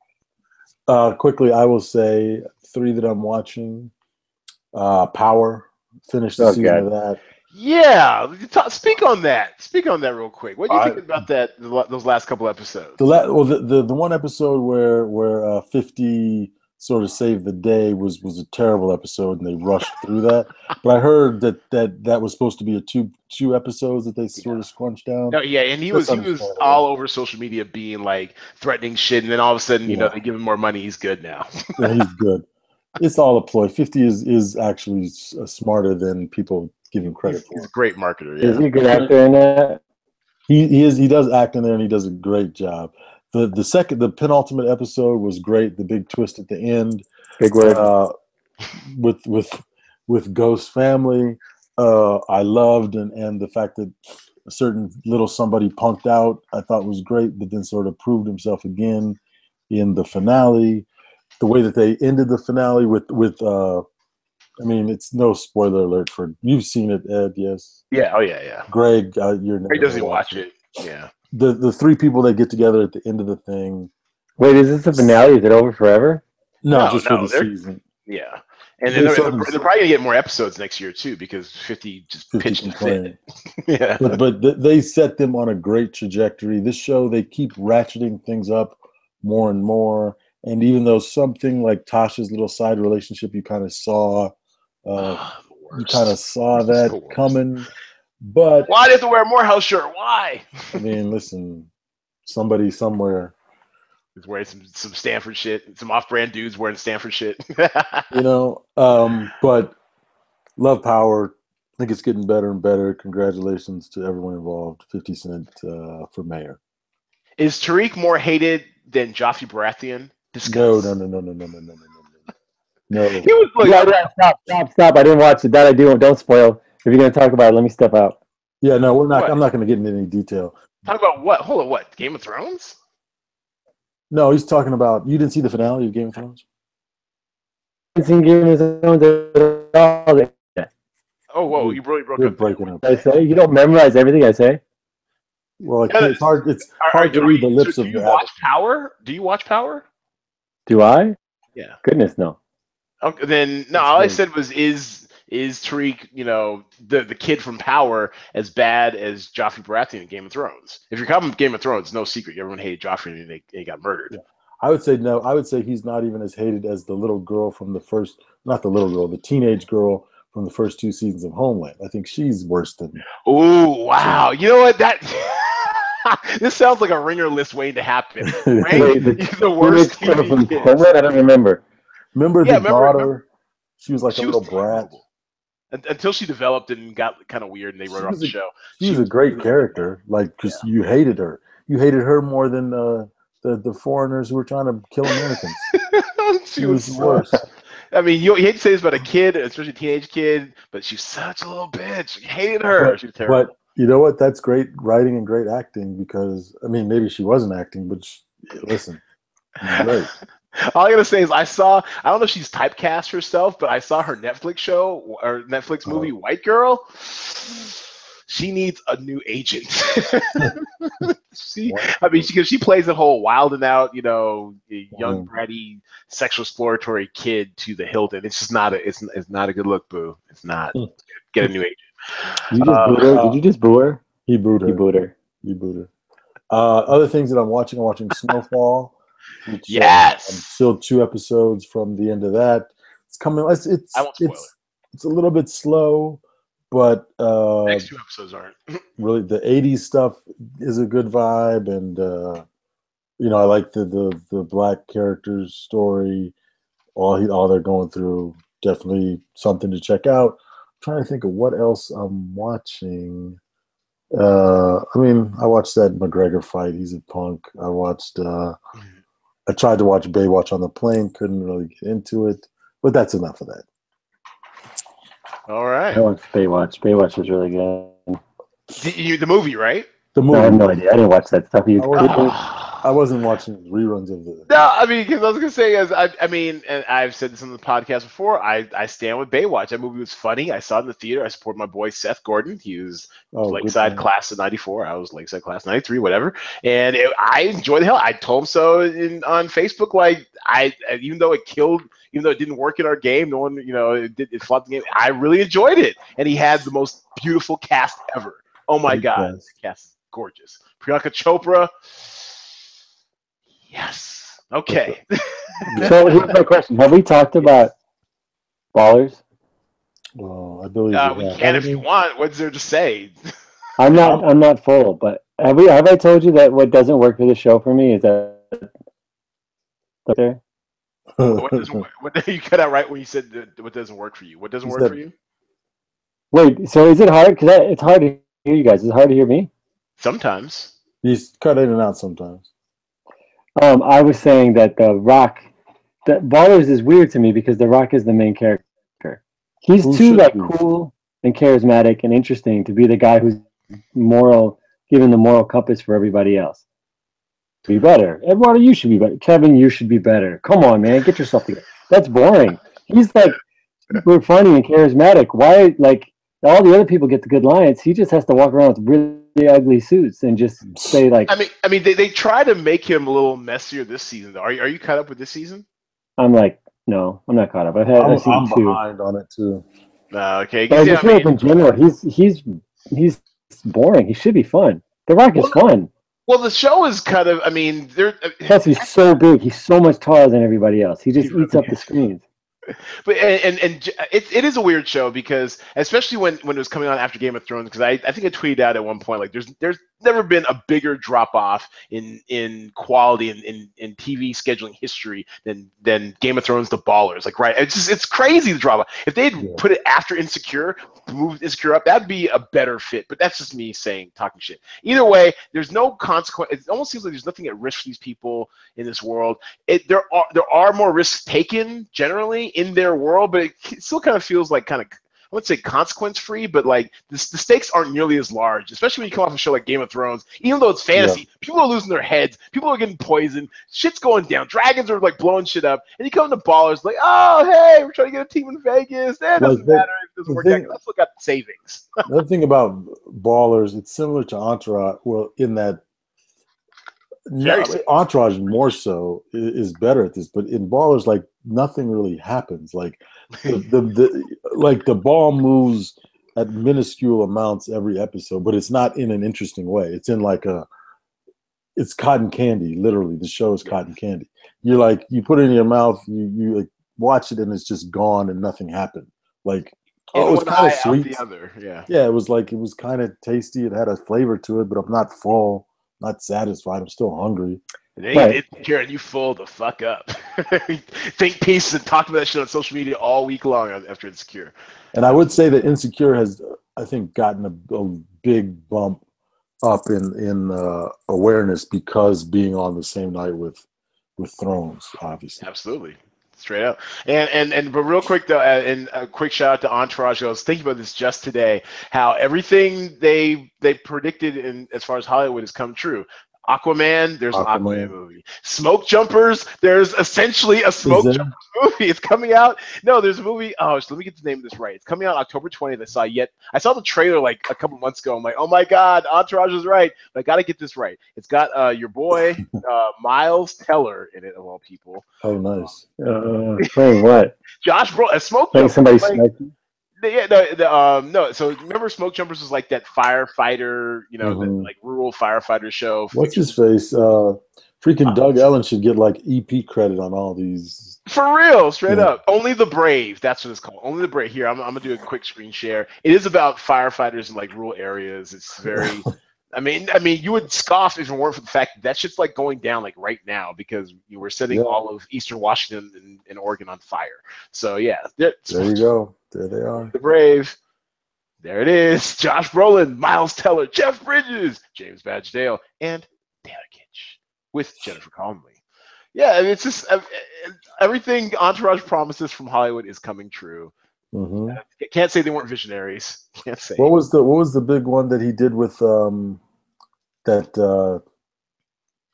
Quickly, I will say 3 that I'm watching. Power. Finished the season of that. Yeah, speak on that. Speak on that real quick. What do you think about that? Those last couple episodes. The one episode where 50 sort of saved the day was a terrible episode, and they rushed through that. But I heard that was supposed to be a two episodes that they sort of scrunched down. No, yeah, and he was all over social media being like threatening shit, and then all of a sudden, they give him more money. He's good now. Yeah, he's good. It's all a ploy. 50 is actually smarter than people give him credit for. He's a great marketer. Yeah. Is he a good actor in that? He is. He does act in there, and he does a great job. The penultimate episode was great. The big twist at the end, Big word. With Ghost's family, I loved, and the fact that a certain little somebody punked out, I thought was great, but then sort of proved himself again in the finale. The way that they ended the finale with I mean, it's no spoiler alert for you've seen it, Ed. Yes. Yeah. Oh yeah. Greg, you're never He doesn't gonna watch it. Yeah. The 3 people that get together at the end of the thing. Wait, is this the finale? Is it over forever? No, just for the season. Yeah. And then they're probably going to get more episodes next year too, because 50 just pitched and fit. Yeah. But they set them on a great trajectory. This show, they keep ratcheting things up more and more. And even though something like Tasha's little side relationship, you kind of saw, that coming. But why do you have to wear a Morehouse shirt? Why? I mean, listen, somebody somewhere is wearing some Stanford shit. Some off-brand dudes wearing Stanford shit. But love Power. I think it's getting better and better. Congratulations to everyone involved. 50 Cent for mayor. Is Tariq more hated than Joffrey Baratheon? No. No. He was like, Stop. I didn't watch it. That I do. Don't spoil. If you're going to talk about it, let me step out. Yeah, no, we're not. I'm not going to get into any detail. Talk about what? Hold on, what? Game of Thrones? No, he's talking about. You didn't see the finale of Game of Thrones? I haven't seen Game of Thrones at all. Oh, whoa! You really broke You're up. breaking up. I say you don't memorize everything I say. Well, it's hard. It's hard to read the lips of your. Do you watch Power? Do you watch Power? Do I? Yeah. Goodness, no. Okay, then no. All I said was, is Tariq, the kid from Power, as bad as Joffrey Baratheon in Game of Thrones? If you're covering Game of Thrones, no secret, everyone hated Joffrey and he got murdered. Yeah. I would say no. I would say he's not even as hated as the little girl from the teenage girl from the first 2 seasons of Homeland. I think she's worse than. Oh wow! You know what? That this sounds like a ringer list waiting to happen. Right? He's the worst. From Homeland? I don't remember. Remember the daughter? She was like a little brat. Until she developed and got kind of weird, and they wrote her off the show. She was a great character, because you hated her. you hated her more than the foreigners who were trying to kill Americans. She was the so, worst. I mean, you hate to say this about a kid, especially a teenage kid, but she's such a little bitch. You hated her. She was terrible. But you know what? That's great writing and great acting because, I mean, maybe she wasn't acting, but listen, it's great. All I gotta say is I don't know if she's typecast herself, but I saw her Netflix show or Netflix movie White Girl. She needs a new agent. Because she plays the whole wild and out, young bratty sexual exploratory kid to the Hilton. It's just not it's not a good look, boo. It's not. Get a new agent. You just booed her? Did you just boo her? He booed her. You booed her. Other things that I'm watching Snowfall. Which, yes. Still 2 episodes from the end of that. It's coming. I won't spoil it. It's a little bit slow, but next 2 episodes aren't. Really, the 80s stuff is a good vibe, and I like the black character's story. All they're going through, definitely something to check out. I'm trying to think of what else I'm watching. I watched that McGregor fight. He's a punk. I tried to watch Baywatch on the plane, couldn't really get into it, but that's enough of that. All right. I watched Baywatch. Baywatch was really good. The movie, right? The movie. No, I have no idea. I didn't watch that stuff. I wasn't watching reruns of the. No, because I was gonna say is and I've said this on the podcast before. I stand with Baywatch. That movie was funny. I saw it in the theater. I support my boy Seth Gordon. He was Lakeside class of '94. I was Lakeside class '93, whatever. And I enjoyed the hell. I told him so on Facebook. Like even though it didn't work in our game, no one it flopped the game. I really enjoyed it, and he had the most beautiful cast ever. Oh my God, the cast is gorgeous. Priyanka Chopra. Yes. Okay. So here's my question: have we talked about Ballers? Well, I believe we can if you want. What's there to say? I'm not full, but have I told you that what doesn't work for the show for me is that there? What you cut out right when you said what doesn't work for you? What doesn't work for you? Wait, so is it hard? Because it's hard to hear you guys. Is it hard to hear me? Sometimes. He's cut in and out sometimes. I was saying that The Rock, that Ballers is weird to me because The Rock is the main character. He's too cool and charismatic and interesting to be the guy who's given the moral compass for everybody else. Be better. Eduardo, you should be better. Kevin, you should be better. Come on, man, get yourself together. That's boring. He's super funny and charismatic. Why, all the other people get the good lines. He just has to walk around with really ugly suits and just say they try to make him a little messier this season. Though. Are you caught up with this season? I'm no, I'm not caught up. I'm behind on it too. Okay. But in general, he's boring. He should be fun. The Rock is fun. Well, the show is kind of. Plus, he's so big. He's so much taller than everybody else. He just eats up the screens. But it is a weird show because especially when it was coming on after Game of Thrones, because I think I tweeted out at one point there's never been a bigger drop off in quality in TV scheduling history than Game of Thrones to Ballers. It's crazy the drop off. If they'd put it after Insecure, moved Insecure up, that'd be a better fit. But that's just me talking shit. Either way, there's no consequence. It almost seems like there's nothing at risk for these people in this world. There are more risks taken generally in their world, but it still kind of feels like I wouldn't say consequence free, but the stakes aren't nearly as large, especially when you come off a show like Game of Thrones. Even though it's fantasy, people are losing their heads, people are getting poisoned, shit's going down, dragons are blowing shit up, and you come to Ballers oh hey, we're trying to get a team in Vegas. That doesn't matter if it doesn't work out. Let's look at the savings. The other thing about Ballers, it's similar to Entourage. Well, in that Entourage more so is better at this, but in Ballers, nothing really happens. The ball moves at minuscule amounts every episode, but it's not in an interesting way. It's in it's cotton candy. Literally, the show is cotton candy. You put it in your mouth, you watch it, and it's just gone, and nothing happened. It was kind of sweet. It was kind of tasty. It had a flavor to it, but I'm not full, not satisfied. I'm still hungry. Karen, you full the fuck up. Think pieces and talk about that shit on social media all week long after Insecure. And I would say that Insecure has, I think, gotten a big bump up in awareness because being on the same night with Thrones, obviously. Absolutely. Straight up. But real quick though, and a quick shout out to Entourage. I was thinking about this just today, how everything they predicted in as far as Hollywood has come true. Aquaman, there's an Aquaman movie. Smoke Jumpers, there's essentially a Smoke Jumpers movie. It's coming out. No, there's a movie. Oh, let me get the name of this right. It's coming out October 20th. I saw the trailer like a couple months ago. I'm like, oh my God, Entourage is right. But I got to get this right. It's got your boy Miles Teller in it, of all people. Oh, nice. Playing what? Josh Brolin, Smoke Jumpers. Somebody smoking. Yeah, no. So remember, Smoke Jumpers was like that firefighter, that, like rural firefighter show. What's his face? Freaking Doug Ellen should get like EP credit on all these. For real, straight up. Only the Brave. That's what it's called. Only the Brave. Here, I'm gonna do a quick screen share. It is about firefighters in like rural areas. It's very. I mean, you would scoff if it weren't for the fact that shit's like going down like right now because you were setting all of Eastern Washington and Oregon on fire. So yeah, there you go. There they are. The Brave. There it is. Josh Brolin, Miles Teller, Jeff Bridges, James Badge Dale, and Danica Kitch with Jennifer Connelly. Yeah, and it's just everything Entourage promises from Hollywood is coming true. Mm-hmm. Can't say they weren't visionaries. Can't say. What was the big one that he did with the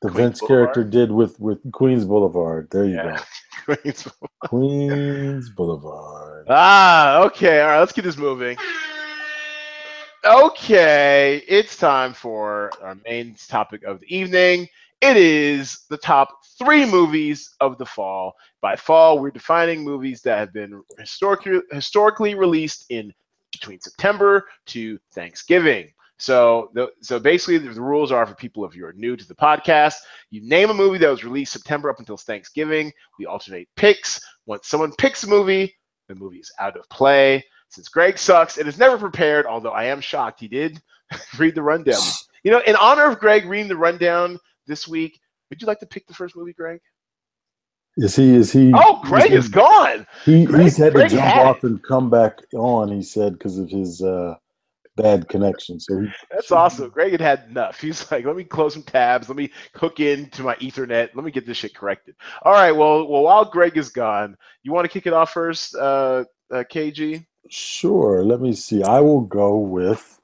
Vince character did with Queens Boulevard? There you go. Queens Boulevard. Okay. All right, let's get this moving. Okay, it's time for our main topic of the evening. It is the top 3 movies of the fall. By fall, we're defining movies that have been historically released in between September to Thanksgiving. So basically, the rules are for people, if you're new to the podcast, you name a movie that was released September up until Thanksgiving. We alternate picks. Once someone picks a movie, the movie is out of play. Since Greg sucks and is never prepared, although I am shocked he did read the rundown. In honor of Greg reading the rundown this week, would you like to pick the first movie, Greg? Is he? Oh, Greg is gone. He's had to jump off and come back on, he said, because of his bad connection. So that's awesome. Greg had enough. He's like, let me close some tabs. Let me hook into my Ethernet. Let me get this shit corrected. All right. Well, while Greg is gone, you want to kick it off first, KG? Sure. Let me see. I will go with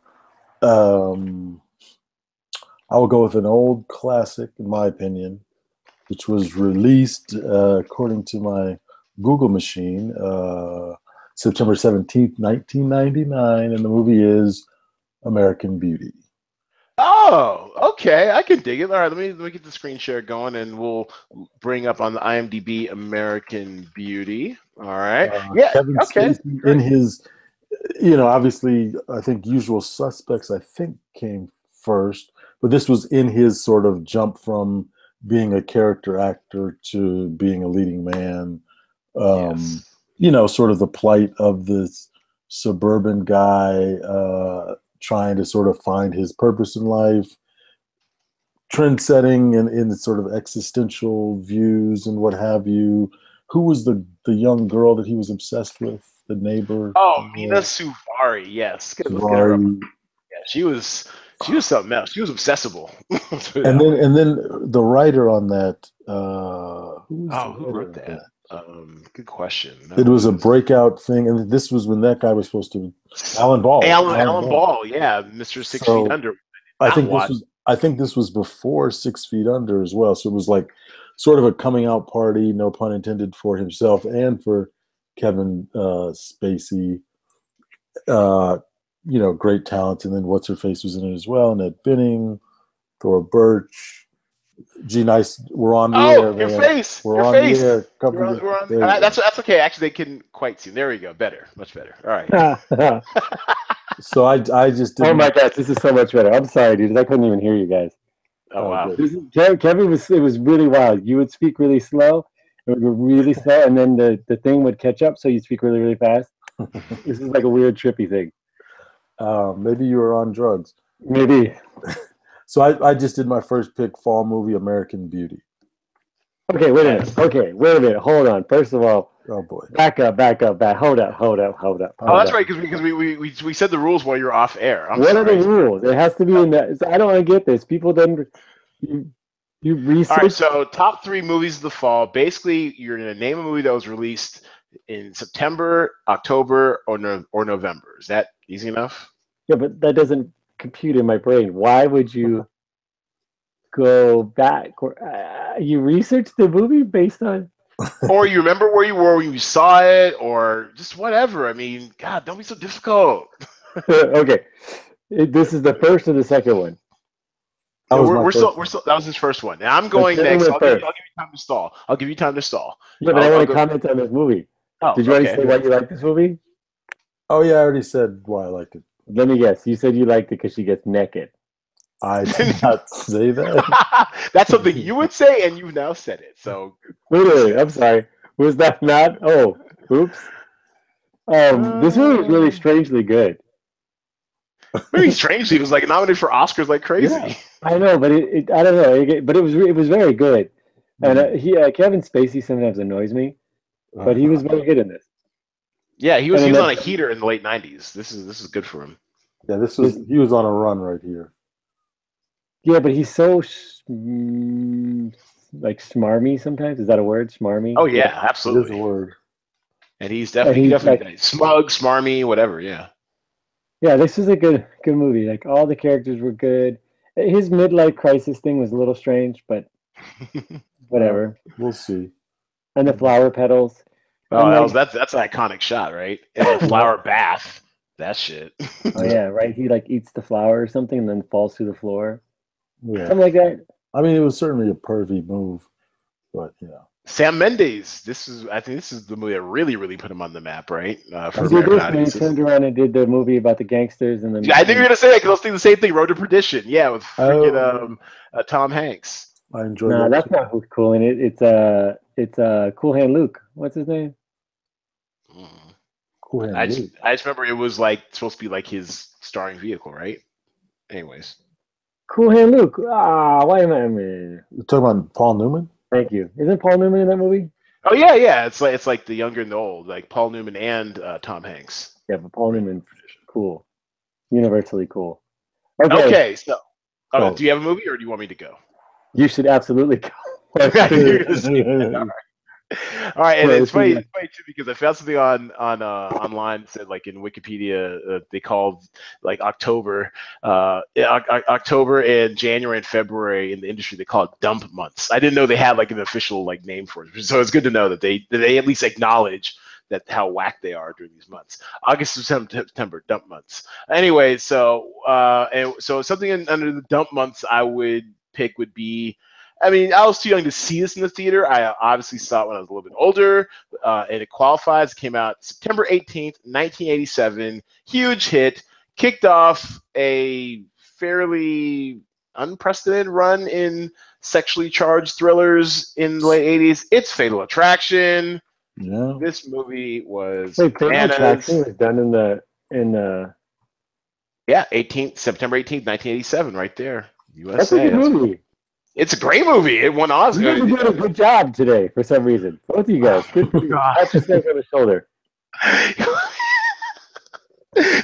an old classic, in my opinion, which was released, according to my Google machine, September 17th, 1999, and the movie is American Beauty. Oh, okay. I can dig it. All right, let me get the screen share going, and we'll bring up on the IMDb American Beauty. All right. Kevin Spacey in his, obviously, I think Usual Suspects, came first, but this was in his sort of jump from being a character actor to being a leading man. Sort of the plight of this suburban guy trying to sort of find his purpose in life, trend setting and in sort of existential views and what have you. Who was the young girl that he was obsessed with? The neighbor? Oh, Mina Suvari, yes. Suvari. Yeah, she was something else. She was obsessible. and then the writer on that. Who wrote that? Good question. No, it was a breakout thing, and this was when that guy was supposed to. Alan Ball. Alan Ball, yeah, Mr. 6 Feet Under. I think this was before 6 Feet Under as well. So it was like sort of a coming out party, no pun intended, for himself and for Kevin Spacey. Great talent, and then what's her face was in it as well. Annette Bening, Thora Birch. Gee, nice. We're on the air. Your face. We're on the air. That's okay. Actually, they couldn't quite see. There we go. Better, much better. All right. So I just. Oh my gosh, this is so much better. I'm sorry, dude. I couldn't even hear you guys. Oh wow. Kevin it was really wild. You would speak really slow. It would go really slow, and then the thing would catch up, so you speak really, really fast. This is like a weird, trippy thing. Maybe you were on drugs. Maybe. So I just did my first pick, fall movie, American Beauty. Okay, wait a minute. Hold on. First of all, Oh boy. Back up. Hold up. Oh, that's right, because we said the rules while you were off air. I'm What are sorry. the rules? It has to be in that. I don't want to get this. People then you research. All right, so top 3 movies of the fall. Basically, you're going to name a movie that was released in September, October, or November. Is that easy enough? Yeah, but that doesn't compute in my brain. Why would you go back? You researched the movie based on. Or you remember where you were when you saw it, or just whatever. I mean, God, don't be so difficult. Okay, this is the first or the second one. That was we're my still first one. that was his first one. And I'm going Kevin next. went I'll give first. you time to stall. I'll give you time to stall. Yeah, but I I'll want go- to comment on this movie. Oh, Did you already okay. say why you like this movie? Oh yeah, I already said why I liked it. Let me guess. You said you liked it because she gets naked. I did not say that. That's something you would say, and you've now said it. So Wait, I'm sorry. Was that not? Oh, oops. This movie is really strangely good. very strangely, it was like nominated for Oscars like crazy. Yeah. I know, but it I don't know. But it was very good. And Kevin Spacey sometimes annoys me, but he was very good in this. Yeah, he was And then on a heater in the late '90s. This is good for him. Yeah, he was on a run right here. Yeah, but he's so like smarmy sometimes. Is that a word? Smarmy? Oh yeah, It is a absolutely. word. And he's definitely like, smug, smarmy, whatever. Yeah. Yeah, this is a good movie. Like all the characters were good. His midlife crisis thing was a little strange, but whatever. We'll see. And the flower petals. Oh, that's an iconic shot, right? And the flower bath. That shit. Oh yeah, right. He like eats the flower or something and then falls through the floor. Yeah. Something like that. I mean, it was certainly a pervy move, but yeah. Sam Mendes. I think this is the movie that really, really put him on the map, right? For He American he audiences. turned around and did the movie about the gangsters and then. Yeah, I think you're gonna say that because I was thinking the same thing. Road to Perdition. Yeah, with freaking Tom Hanks. I enjoyed No, that. that's not who's cool in it. It's Cool Hand Luke. What's his name? Cool Hand I Luke. just remember it was like supposed to be like his starring vehicle, right? Anyways. Cool Hand Luke. Why am I? You're talking about Paul Newman? Thank you. Isn't Paul Newman in that movie? Oh yeah. It's like the younger and the old, like Paul Newman and Tom Hanks. Yeah, but Paul Newman's cool. Universally cool. Okay, so Oh. do you have a movie or do you want me to go? You should absolutely go. You're gonna say that. All right, and it's funny too because I found something on online that said like in Wikipedia they called like October and January and February in the industry they call it dump months. I didn't know they had like an official like name for it, so it's good to know that they at least acknowledge that how whack they are during these months. August, September, dump months. Anyway, so something under the dump months I would pick would be. I mean, I was too young to see this in the theater. I obviously saw it when I was a little bit older, and it qualifies. It came out September 18th, 1987. Huge hit. Kicked off a fairly unprecedented run in sexually charged thrillers in the late 80s. It's Fatal Attraction. Yeah. This movie was Fatal bananas. Attraction was done in the. Yeah, September 18th, 1987. Right there. USA. That's a good movie. It's a great movie. It won Oscar. You guys are doing a good job today for some reason. Both of you guys. Good for you. Pat yourself on the shoulder.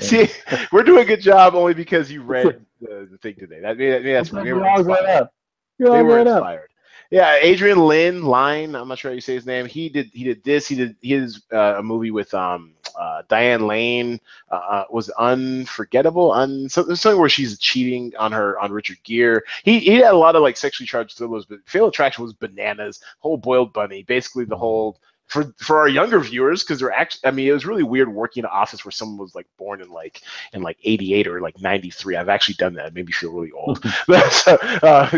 See, we're doing a good job only because you read the thing today. That's why we were inspired. You're all right up. Inspired. Yeah, Adrian Lyne. I'm not sure how you say his name. He did this. He did his a movie with Diane Lane. Was Unforgettable. Something where she's cheating on Richard Gere. He had a lot of like sexually charged thrillers, but Fatal Attraction was bananas. Whole boiled bunny. Basically the whole. For our younger viewers, because they're actually, I mean, it was really weird working in an office where someone was like born in like 88 or like 93. I've actually done that. It made me feel really old. So,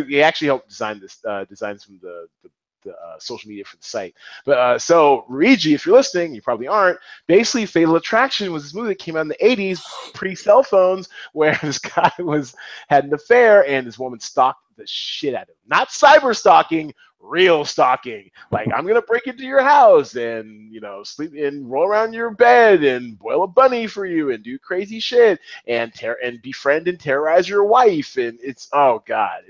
he actually helped design some of the social media for the site. But so Luigi, if you're listening, you probably aren't. Basically, Fatal Attraction was this movie that came out in the 80s, pre-cell phones, where this guy had an affair and this woman stalked the shit out of him. Not cyber stalking, real stalking. Like, I'm gonna break into your house and sleep and roll around your bed and boil a bunny for you and do crazy shit and befriend and terrorize your wife. And it's, oh god,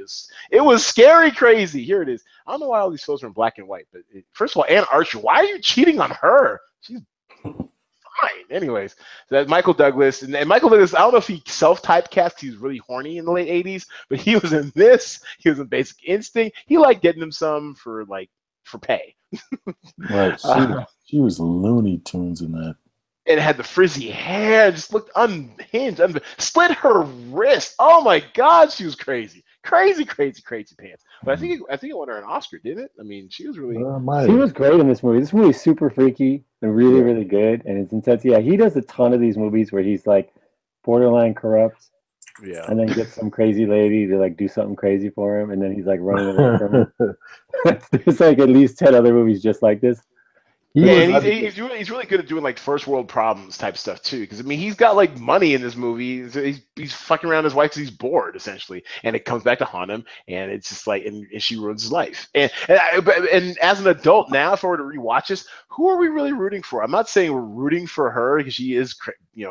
it was scary crazy. Here it is. I don't know why all these photos are in black and white, but first of all, Anne Archer, why are you cheating on her? She's fine. Anyways, that Michael Douglas, and Michael Douglas, I don't know if he self-typecast, he was really horny in the late 80s, but he was in this, he was in Basic Instinct. He liked getting him some for pay. Right. She was Looney Tunes in that. And had the frizzy hair, just looked unhinged, split her wrist. Oh my god, she was crazy. Crazy pants. But I think it won her an Oscar, didn't it? I mean, she was really. She was great in this movie. This movie is super freaky and really, really good, and it's intense. Yeah, he does a ton of these movies where he's like borderline corrupt, and then gets some crazy lady to like do something crazy for him, and then he's like running away from her. There's like at least 10 other movies just like this. And he's really good at doing like first world problems type stuff too. Because I mean, he's got like money in this movie. He's fucking around his wife because he's bored essentially, and it comes back to haunt him. And it's just like, and she ruins his life. And as an adult now, if I were to rewatch this, who are we really rooting for? I'm not saying we're rooting for her because she is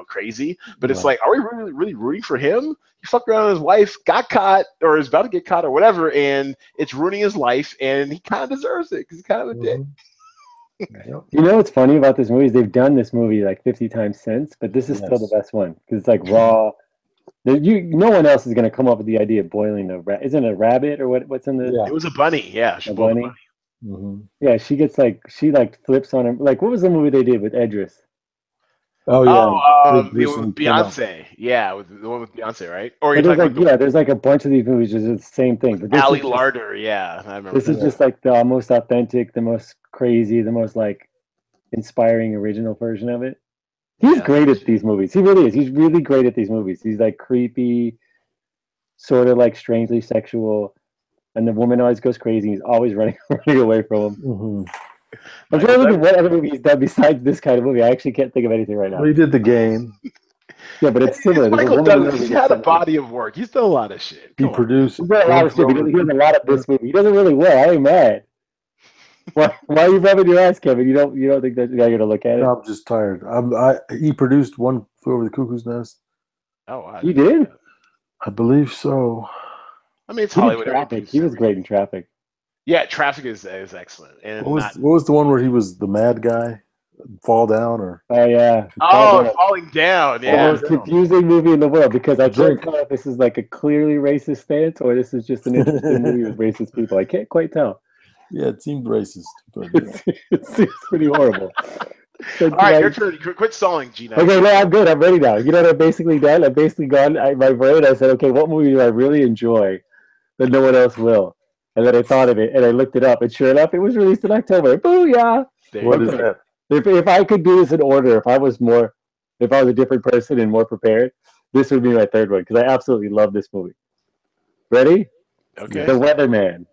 crazy, but it's like, are we really rooting for him? He fucked around with his wife, got caught, or is about to get caught, or whatever, and it's ruining his life, and he kind of deserves it because he's kind of a dick. You know what's funny about this movie is they've done this movie like 50 times since, but this is still the best one because it's like raw. No one else is going to come up with the idea of boiling a rat. Isn't it a rabbit or what's in the? Yeah. It was a bunny. Yeah, she boiled a bunny. Mm-hmm. Yeah, she gets she flips on him. Like, what was the movie they did with Idris? Oh yeah, with Beyonce. Yeah, with the one with Beyonce, right? Or you're talking about there's like a bunch of these movies just the same thing. But Ali Larder, yeah, I remember. This is just like the most authentic, the most crazy, the most like inspiring original version of it. He's great at these movies. He really is. He's really great at these movies. He's like creepy, sort of like strangely sexual, and the woman always goes crazy. He's always running away from him. Mm-hmm. I'm trying to look at what other movie he's done besides this kind of movie. I actually can't think of anything right now. Well, he did The Game. Yeah, but it's similar. Michael Douglas, he's had a body of work. He's done a lot of shit. He produced. He's done a lot of shit. He does a lot of this movie. He doesn't really well. I ain't mad. Why are you rubbing your ass, Kevin? You don't think that you're gonna look at it? No, I'm just tired. He produced One Flew Over the Cuckoo's Nest. Oh, wow. He did? I believe so. I mean, it's Hollywood. Traffic. He was great in Traffic. Yeah, Traffic is excellent. And what was the one where he was the mad guy? Fall down or? Oh yeah. Falling down. Yeah. The most confusing movie in the world because I can't tell if this is like a clearly racist stance or this is just an interesting movie with racist people. I can't quite tell. Yeah, it seemed racist. But it seems pretty horrible. All right, your turn. Quit stalling, Gina. Okay, no, I'm good. I'm ready now. You know what I've basically done? I've basically gone my brain. I said, okay, what movie do I really enjoy that no one else will? And then I thought of it, and I looked it up, and sure enough, it was released in October. Booyah! What is that? If I could do this in order, if I was a different person and more prepared, this would be my third one, because I absolutely love this movie. Ready? Okay. The Weatherman.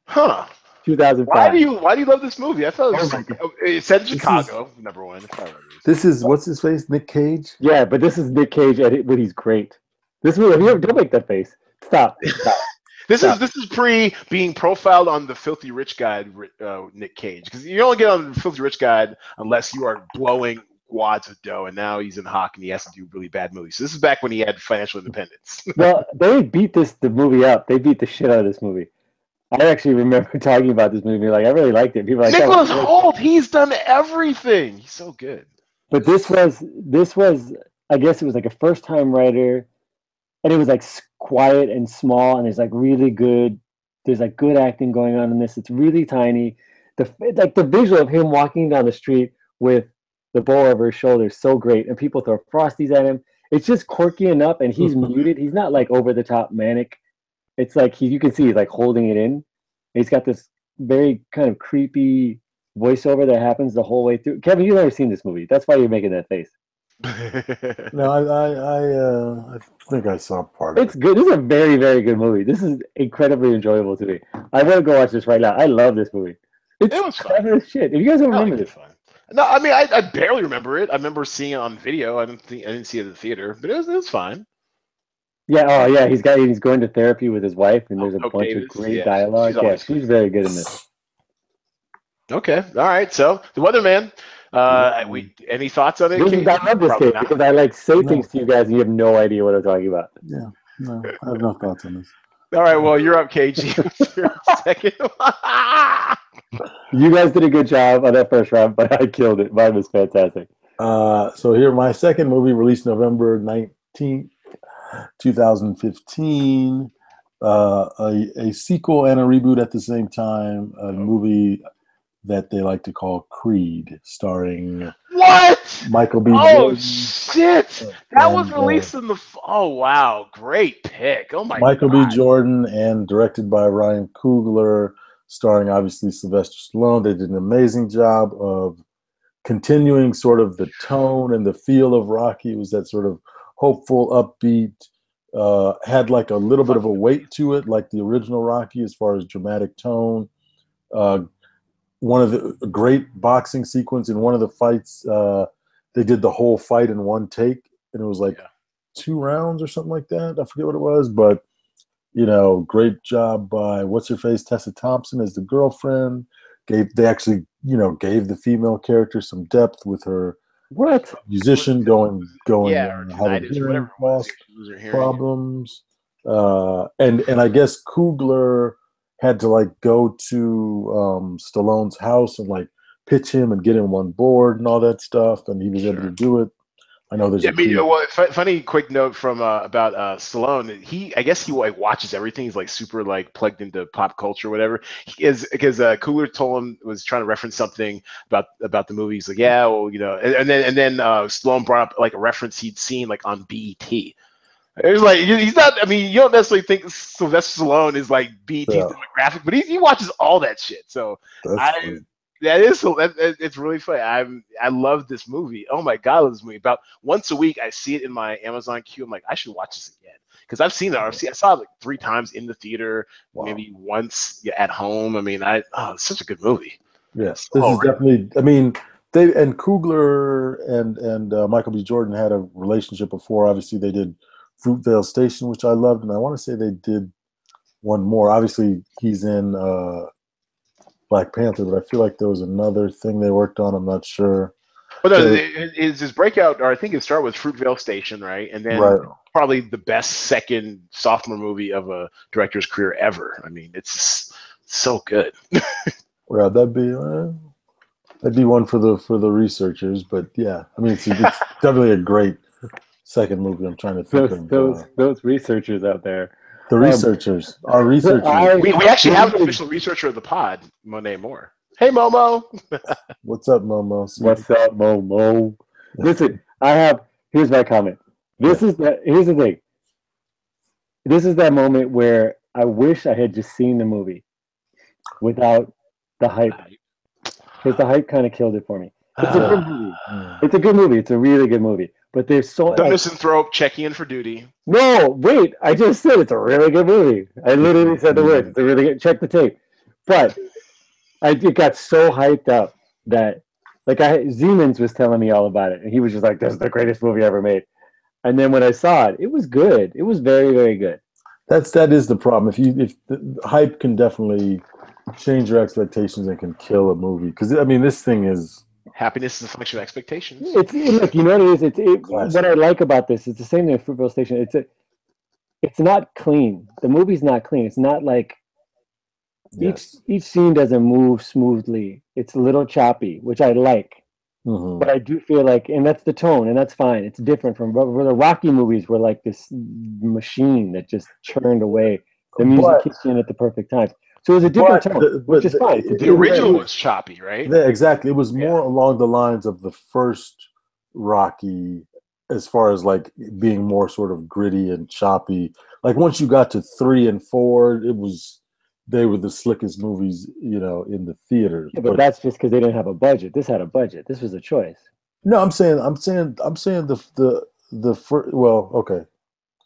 Huh. 2005. Why do you love this movie? I thought it said Chicago, number one. This is, what's his face? Nick Cage? Yeah, but this is Nick Cage, but he's great. This movie, don't make that face. Stop. This is pre being profiled on the Filthy Rich Guide, Nick Cage, because you only get on the Filthy Rich Guide unless you are blowing wads of dough, and now he's in Hawk and he has to do really bad movies. So this is back when he had financial independence. Well, they beat the movie up. They beat the shit out of this movie. I actually remember talking about this movie. Like, I really liked it. People were like, Nicholas Hoult, he's done everything. He's so good. But this was, I guess it was like a first-time writer, and it was like quiet and small, and there's like really good, there's like good acting going on in this. It's really tiny. The visual of him walking down the street with the bow over his shoulder is so great, and people throw Frosties at him. It's just quirky enough, and he's muted. He's not like over-the-top manic. It's like you can see he's like holding it in. He's got this very kind of creepy voiceover that happens the whole way through. Kevin, you've never seen this movie. That's why you're making that face. No, I think I saw part of it. It's good. This is a very, very good movie. This is incredibly enjoyable to me. I want to go watch this right now. I love this movie. It was clever as shit. If you guys don't remember this. No, I mean I barely remember it. I remember seeing it on video. I didn't see it in the theater, but it was fine. Yeah, oh yeah, he's going to therapy with his wife, and there's a Hope bunch Davis. of great Yeah, dialogue. she's Yeah, always she's very good in this. okay. All right. So the Weatherman. Any thoughts on it, I KG? love this Probably game not. because I like say No. things to you guys, and you have no idea what I'm talking about. Yeah, no, I have no thoughts on this. All right. Well, you're up, KG. What's your second? You guys did a good job on that first round, but I killed it. Mine was fantastic. So here, my second movie, released November 19th, 2015. A sequel and a reboot at the same time. A movie that they like to call Creed, starring What? Michael B. Oh Jordan. shit! That was And, released in the. Oh wow! Great pick. Oh my Michael god. B. Jordan and directed by Ryan Coogler, starring obviously Sylvester Stallone. They did an amazing job of continuing sort of the tone and the feel of Rocky. It was that sort of hopeful, upbeat, had like a little bit of a weight to it, like the original Rocky as far as dramatic tone. One of the great boxing sequence in one of the fights, they did the whole fight in one take, and it was like 2 rounds or something like that. I forget what it was, but great job by what's her face, Tessa Thompson as the girlfriend. They actually gave the female character some depth with her musician going having hearing loss problems, and I guess Coogler had to like go to Stallone's house and like pitch him and get him on board and all that stuff, and he was able to do it. I know there's funny quick note from about Stallone. I guess he like watches everything. He's like super like plugged into pop culture, or whatever. Because Coogler told him, was trying to reference something about the movie. He's like, yeah, well, and then Stallone brought up like a reference he'd seen like on BET. It was like he's not. I mean, you don't necessarily think Sylvester Stallone is like BET's demographic, but he watches all that shit. So it's really funny. I love this movie. Oh my god, I love this movie. About once a week, I see it in my Amazon queue. I'm like, I should watch this again because I've seen it. I saw it like 3 times in the theater, maybe once at home. I mean, it's such a good movie. Yes, this is definitely. I mean, they and Coogler and Michael B. Jordan had a relationship before. Obviously, they did Fruitvale Station, which I loved, and I want to say they did one more. Obviously, he's in Black Panther, but I feel like there was another thing they worked on. I'm not sure. But his breakout, or I think it started with Fruitvale Station, right? And then probably the best second sophomore movie of a director's career ever. I mean, it's so good. Yeah, that'd be one for the researchers. But yeah, I mean, it's definitely a great second movie. I'm trying to think of those researchers out there. The researchers, our researchers. We actually have an official researcher of the pod, Monet Moore. Hey, Momo. What's up, Momo? What's up, Momo? Listen, here's my comment. Here's the thing. This is that moment where I wish I had just seen the movie without the hype. Because the hype kind of killed it for me. It's a good movie. It's a good movie. It's a really good movie. But there's so the misanthrope checking in for duty. No, wait. I just said it's a really good movie. I literally said the words. It's a really good. Check the tape. But it got so hyped up that Siemens was telling me all about it, and he was just like, "This is the greatest movie ever made." And then when I saw it, it was good. It was very, very good. That is the problem. If the hype can definitely change your expectations and can kill a movie. Because I mean, this thing is. Happiness is a function of expectations. Look, you know what it is? What I like about this, it's the same thing with Fruitvale Station. It's not clean. The movie's not clean. It's not like each scene doesn't move smoothly. It's a little choppy, which I like. Mm-hmm. But I do feel like, and that's the tone, and that's fine. It's different from the Rocky movies were like this machine that just churned away. The music kicks in at the perfect time. So it was a different tone, which is fine. The original was choppy, right? Yeah, exactly. It was more along the lines of the first Rocky, as far as like being more sort of gritty and choppy. Like once you got to 3 and 4, they were the slickest movies, in the theater. Yeah, but that's just because they didn't have a budget. This had a budget. This was a choice. No, I'm saying the first. Well, okay.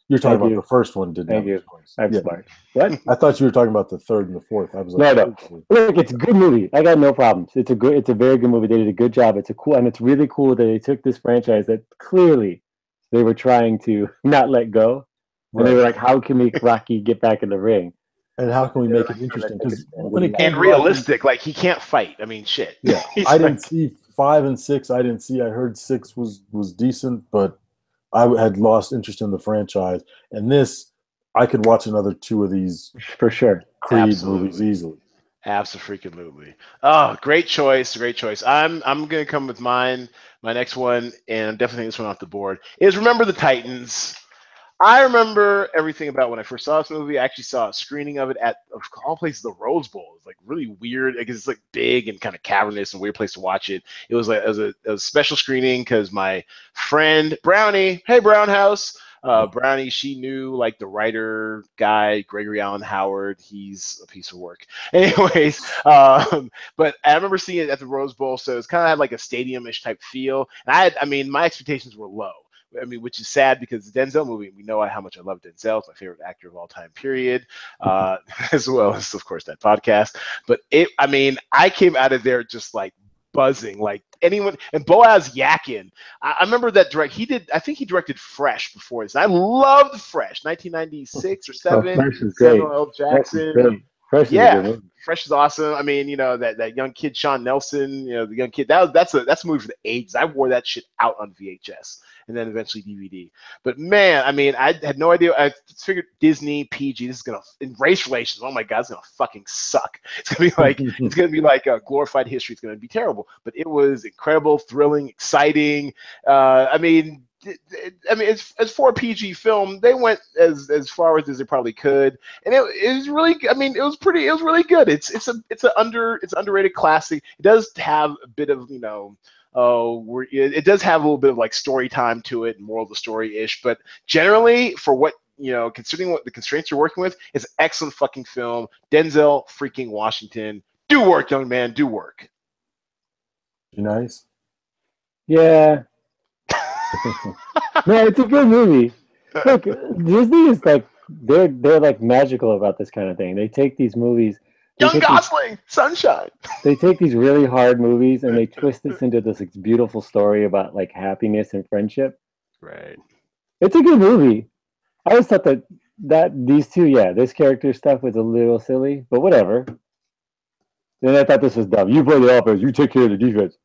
You're talking about the first one, didn't you? I'm smart. What? I thought you were talking about the 3rd and the 4th. I was like, no. Look, it's a good movie. I got no problems. It's a very good movie. They did a good job. It's really cool that they took this franchise that clearly they were trying to not let go, And they were like, how can we make Rocky get back in the ring? And how can we make it interesting? Because when it came and to realistic, like he can't fight. I mean, shit. Yeah, I didn't see 5 and 6. I didn't see. I heard 6 was decent, but I had lost interest in the franchise. And this, I could watch another 2 of these for sure Creed movies easily. Absolutely. Oh, great choice. Great choice. I'm gonna come with mine. My next one, and definitely this one off the board, is Remember the Titans. I remember everything about when I first saw this movie. I actually saw a screening of it at, of all places, the Rose Bowl. It's like really weird because it's like big and kind of cavernous and weird place to watch it. It was like it was a special screening because my friend Brownie, hey Brownhouse, Brownie, she knew like the writer guy Gregory Allen Howard. He's a piece of work. Anyways, but I remember seeing it at the Rose Bowl, so it's kind of had like a stadium-ish type feel. And I mean, my expectations were low. I mean, which is sad because the Denzel movie, we know how much I love Denzel. It's my favorite actor of all time, period, as well as, of course, that podcast. But I mean, I came out of there just like buzzing, like anyone. And Boaz Yakin, I remember that I think he directed Fresh before this. I loved Fresh, 1996 or 7. Fresh is great. Samuel L. Jackson. Fresh is Fresh is awesome. I mean, you know, that young kid, Sean Nelson, you know, the young kid, that's a movie for the ages. I wore that shit out on VHS and then eventually DVD. But man, I mean, I had no idea. I figured Disney, PG, this is going to, in race relations, oh my God, it's going to fucking suck. It's going to be like a glorified history. It's going to be terrible. But it was incredible, thrilling, exciting. I mean, as for a PG film, they went as far as they probably could, and it was really. I mean, it was really good. It's an underrated classic. It does have a bit of, you know, it does have a little bit of like story time to it and moral of the story ish, but generally for what, you know, considering what the constraints you're working with, it's an excellent fucking film. Denzel freaking Washington, do work, young man, do work. Nice. Yeah. No, it's a good movie. Look, Disney is like they're like magical about this kind of thing. They take these movies. Young Gosling, Sunshine. They take these really hard movies and they twist this into this like, beautiful story about like happiness and friendship. Right. It's a good movie. I always thought that these two, this character stuff was a little silly, but whatever. Then I thought this was dumb. You play the offense, you take care of the defense.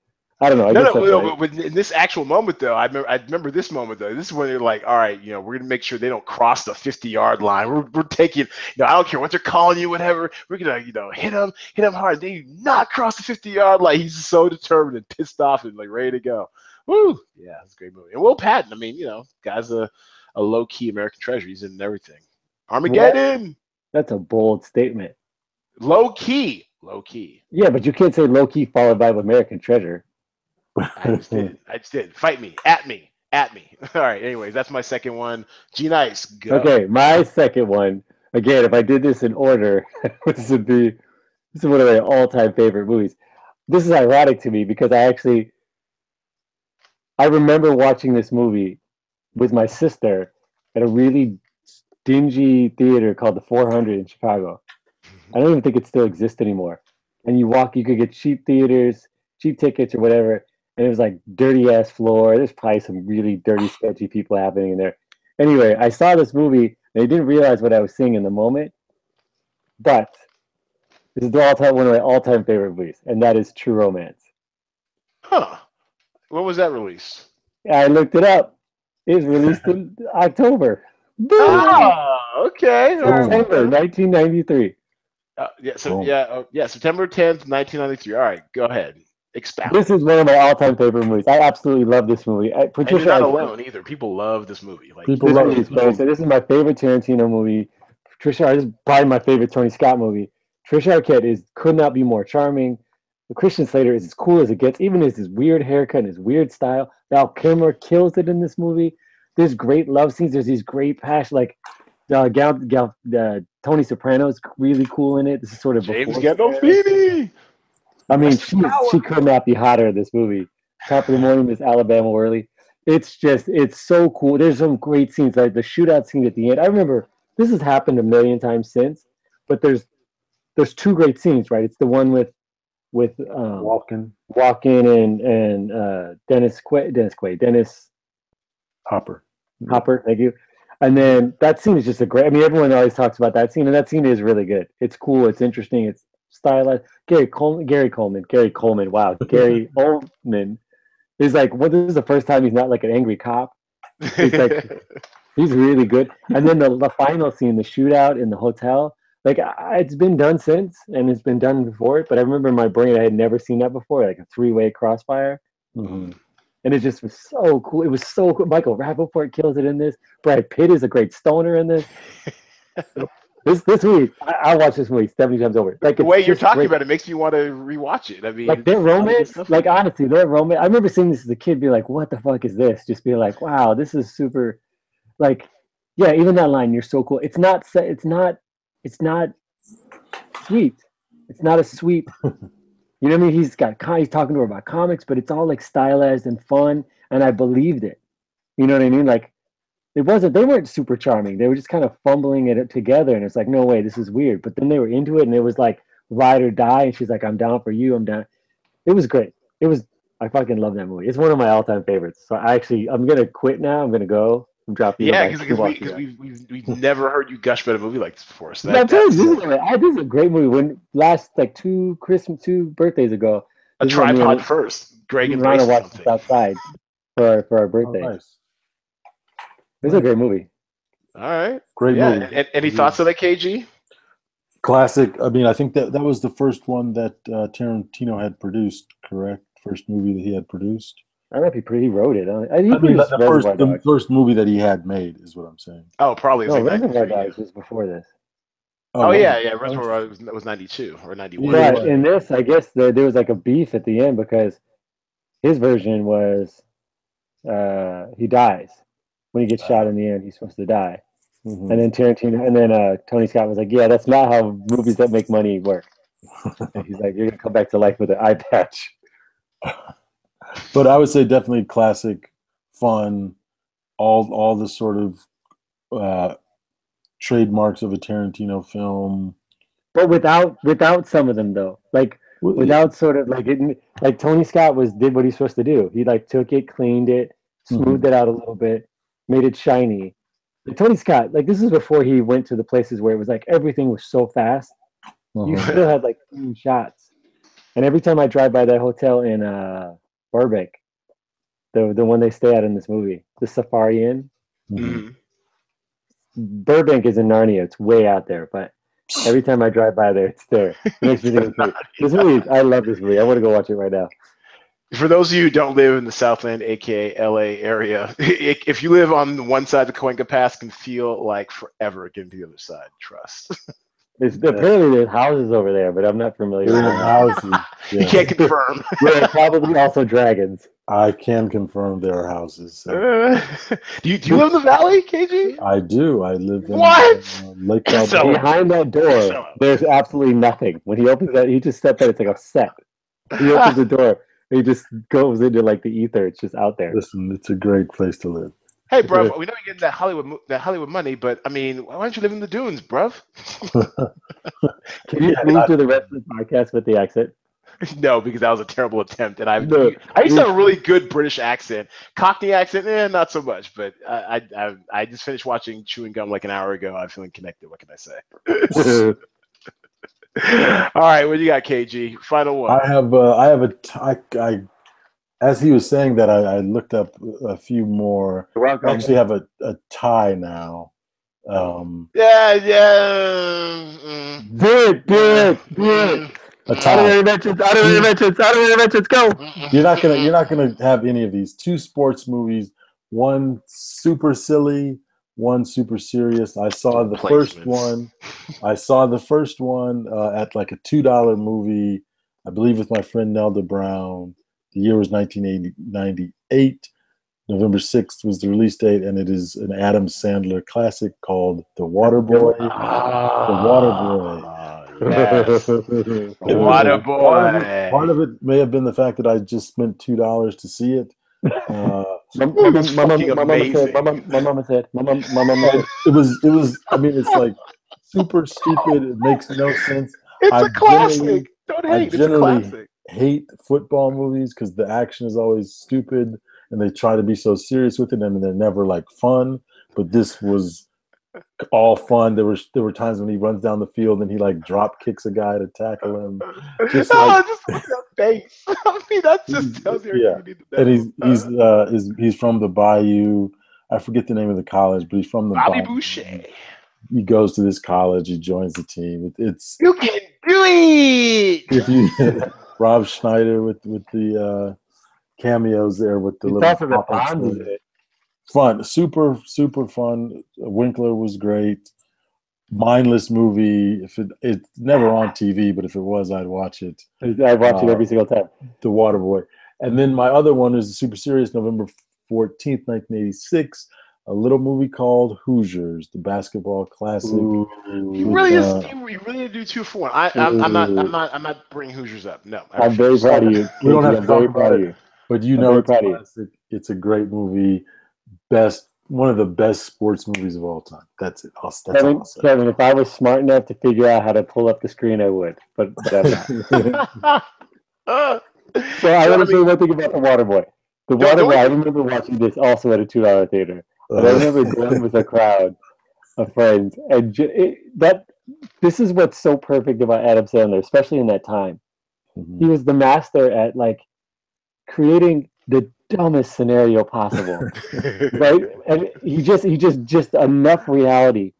I don't know. No, but in this actual moment, though, I remember this moment, though. This is when they're like, all right, you know, we're going to make sure they don't cross the 50-yard line. We're taking, you know, I don't care what they're calling you, whatever. We're going to, you know, hit them hard. They do not cross the 50-yard line. He's so determined and pissed off and, like, ready to go. Woo! Yeah, it's a great movie. And Will Patton, I mean, you know, guy's a low-key American treasure. He's in everything. Armageddon! That's a bold statement. Low-key. Yeah, but you can't say low-key followed by American treasure. I just did. Fight me. At me. All right. Anyways, that's my second one. G-Nice. Go. Okay, my second one. Again, if I did this in order, this is one of my all-time favorite movies. This is ironic to me because I remember watching this movie with my sister at a really dingy theater called the 400 in Chicago. I don't even think it still exists anymore. And you could get cheap tickets or whatever. And it was like dirty ass floor. There's probably some really dirty, sketchy people happening in there. Anyway, I saw this movie and I didn't realize what I was seeing in the moment. But this is one of my all-time favorite movies, and that is True Romance. Huh. When was that released? I looked it up. It was released in October. Oh, okay. September 1993. September 10th, 1993. All right, go ahead. Expound. This is one of my all-time favorite movies. I absolutely love this movie. Patricia, and you're not alone either. People love this movie. Like, people love this movie. So this is my favorite Tarantino movie. This is probably my favorite Tony Scott movie. Trisha Arquette could not be more charming. Christian Slater is as cool as it gets, even his weird haircut and his weird style. Val Kilmer kills it in this movie. There's great love scenes. There's these great passion, like Tony Soprano's really cool in it. This is sort of James Gandolfini. I mean, she could not be hotter in this movie. Top of the Morning, Miss Alabama Worley. It's so cool. There's some great scenes, like the shootout scene at the end. I remember this has happened a million times since, but there's two great scenes, right? It's the one with Walken and Dennis Hopper. Thank you. And then that scene is just a great. I mean, everyone always talks about that scene, and that scene is really good. It's cool. It's interesting. It's stylized. Gary Coleman. Wow, Gary Oldman is like. What this is the first time he's not like an angry cop. He's like he's really good. And then the final scene, the shootout in the hotel. Like it's been done since, and it's been done before. But I remember in my brain, I had never seen that before, like a 3-way crossfire. Mhm. And it just was so cool. It was so cool. Michael Rappaport kills it in this. Brad Pitt is a great stoner in this. This movie, I'll watch this movie 70 times over. Like The way you're talking great. about it makes me want to rewatch it. I mean, Like their romance, like honestly, their romance. I remember seeing this as a kid, be like, "What the fuck is this?" Just be like, "Wow, this is super." Like, yeah, even that line, "You're so cool." It's not sweet. It's not a sweet. You know what I mean? He's talking to her about comics, but it's all like stylized and fun, and I believed it. You know what I mean? Like they weren't super charming. They were just kind of fumbling it together, and it's like, no way, this is weird. But then they were into it, and it was like ride or die, and she's like, I'm down for you, I'm down. It was great. I fucking love that movie. It's one of my all-time favorites. So I'm gonna quit now. I'm gonna go. I'm dropping. Yeah, because we've never heard you gush about a movie like this before. So this is a great movie. When last like two birthdays ago, a tripod first. Greg and Ryan watched this outside for our birthday. Oh, nice. It's a great movie. All right, Great movie. And any thoughts on that, KG? Classic. I mean, I think that was the first one that Tarantino had produced. Correct, first movie that he had produced. I don't know if he wrote it. The first movie that he had made is what I'm saying. Oh, probably. No, Reservoir Dogs was before this. Oh yeah. Reservoir Dogs was 92 or 91. But in this, I guess there was like a beef at the end because his version was he dies when he gets shot in the end. He's supposed to die, and then Tony Scott was like, "Yeah, that's not how movies that make money work." And he's like, "You're gonna come back to life with an eye patch." But I would say definitely classic, fun, all the sort of trademarks of a Tarantino film. But without some of them though, like without sort of like Tony Scott did what he's supposed to do. He like took it, cleaned it, smoothed it out a little bit, made it shiny. But Tony Scott, like this is before he went to the places where it was like everything was so fast. You still had like 3 shots. And every time I drive by that hotel in Burbank, the one they stay at in this movie, the Safari Inn. Burbank is in Narnia. It's way out there, but every time I drive by there, it's there. It makes me think of this movie. I love this movie. I want to go watch it right now. For those of you who don't live in the Southland, aka LA area, if you live on one side of the Cahuenga Pass, it can feel like forever getting to the other side. Trust. Apparently there's houses over there, but I'm not familiar with houses. You can't confirm. There are probably also dragons. I can confirm there are houses. Do you live in the valley, KG? I do. I live in Lake So behind that door, there's absolutely nothing. When he opens that, he just steps in. It's like a set. He opens the door. And he just goes into like the ether. It's just out there. Listen, it's a great place to live. Hey, bro, we know you're getting that Hollywood money, but I mean, why don't you live in the dunes, bruv? Can you please do the rest of the podcast with the accent? No, because that was a terrible attempt, and I used to have a really good British accent. Cockney accent, not so much. But I just finished watching Chewing Gum like an hour ago. I'm feeling connected. What can I say? All right, what do you got, KG? Final one. I as he was saying that, I looked up a few more. I actually have a tie now. Yeah. A tie. Honorary mentions, go. You're not gonna have any of these. 2 sports movies, one super silly, one super serious. I saw the first one. At like a $2 movie, I believe, with my friend Nelda Brown. The year was 1998. November 6th was the release date, and it is an Adam Sandler classic called The Waterboy. The Waterboy. Yes. The Waterboy. Part of it may have been the fact that I just spent $2 to see it. My mama said. It was. I mean, it's like super stupid. It makes no sense. It's a classic. Don't hate. It's a classic. Hate football movies because the action is always stupid and they try to be so serious with it and they're never like fun. but this was all fun. There were times when he runs down the field and he like drop kicks a guy to tackle him. Just like just look at that face. I mean, that just tells you yeah. everything you need to know. And he's from the Bayou. I forget the name of the college, but he's from the Bobby Bayou. Boucher. He goes to this college. He joins the team. It's You can do it. if you Rob Schneider with the cameos there with the It's little also the pop-up Bonds, story. isn't it? Fun, super fun. Winkler was great. Mindless movie. If it's never on TV, but if it was, I'd watch it. I watch it every single time. The Waterboy. And then my other one is super serious. November 14th, 1986. A little movie called Hoosiers, the basketball classic. You really do 2 for 1. I'm not bringing Hoosiers up. No, I'm very proud of you. We don't have to I'm talk very about proud of it. you. But you I'm know very it's proud of you. classic. It's a great movie. One of the best sports movies of all time. That's it. That's all I'll say. Kevin, if I was smart enough to figure out how to pull up the screen, I would. But I'm not. So I want to say one thing about The Waterboy. The Waterboy, I remember watching this also at a $2 theater. And I remember going with a crowd of friends. And this is what's so perfect about Adam Sandler, especially in that time. He was the master at like creating the dumbest scenario possible, right? And he just enough reality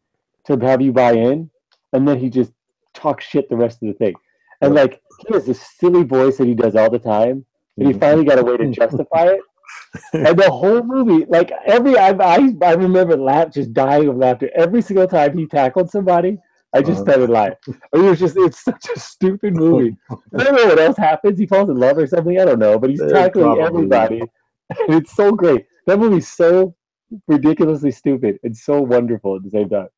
to have you buy in, and then he just talks shit the rest of the thing. And like he has this silly voice that he does all the time, and he finally got a way to justify it. And the whole movie, like I remember just dying of laughter every single time he tackled somebody. I just started laughing. It's such a stupid movie. I don't know what else happens. He falls in love or something. I don't know, but he's tackling everybody. And it's so great. That movie's so ridiculously stupid and so wonderful at the same time.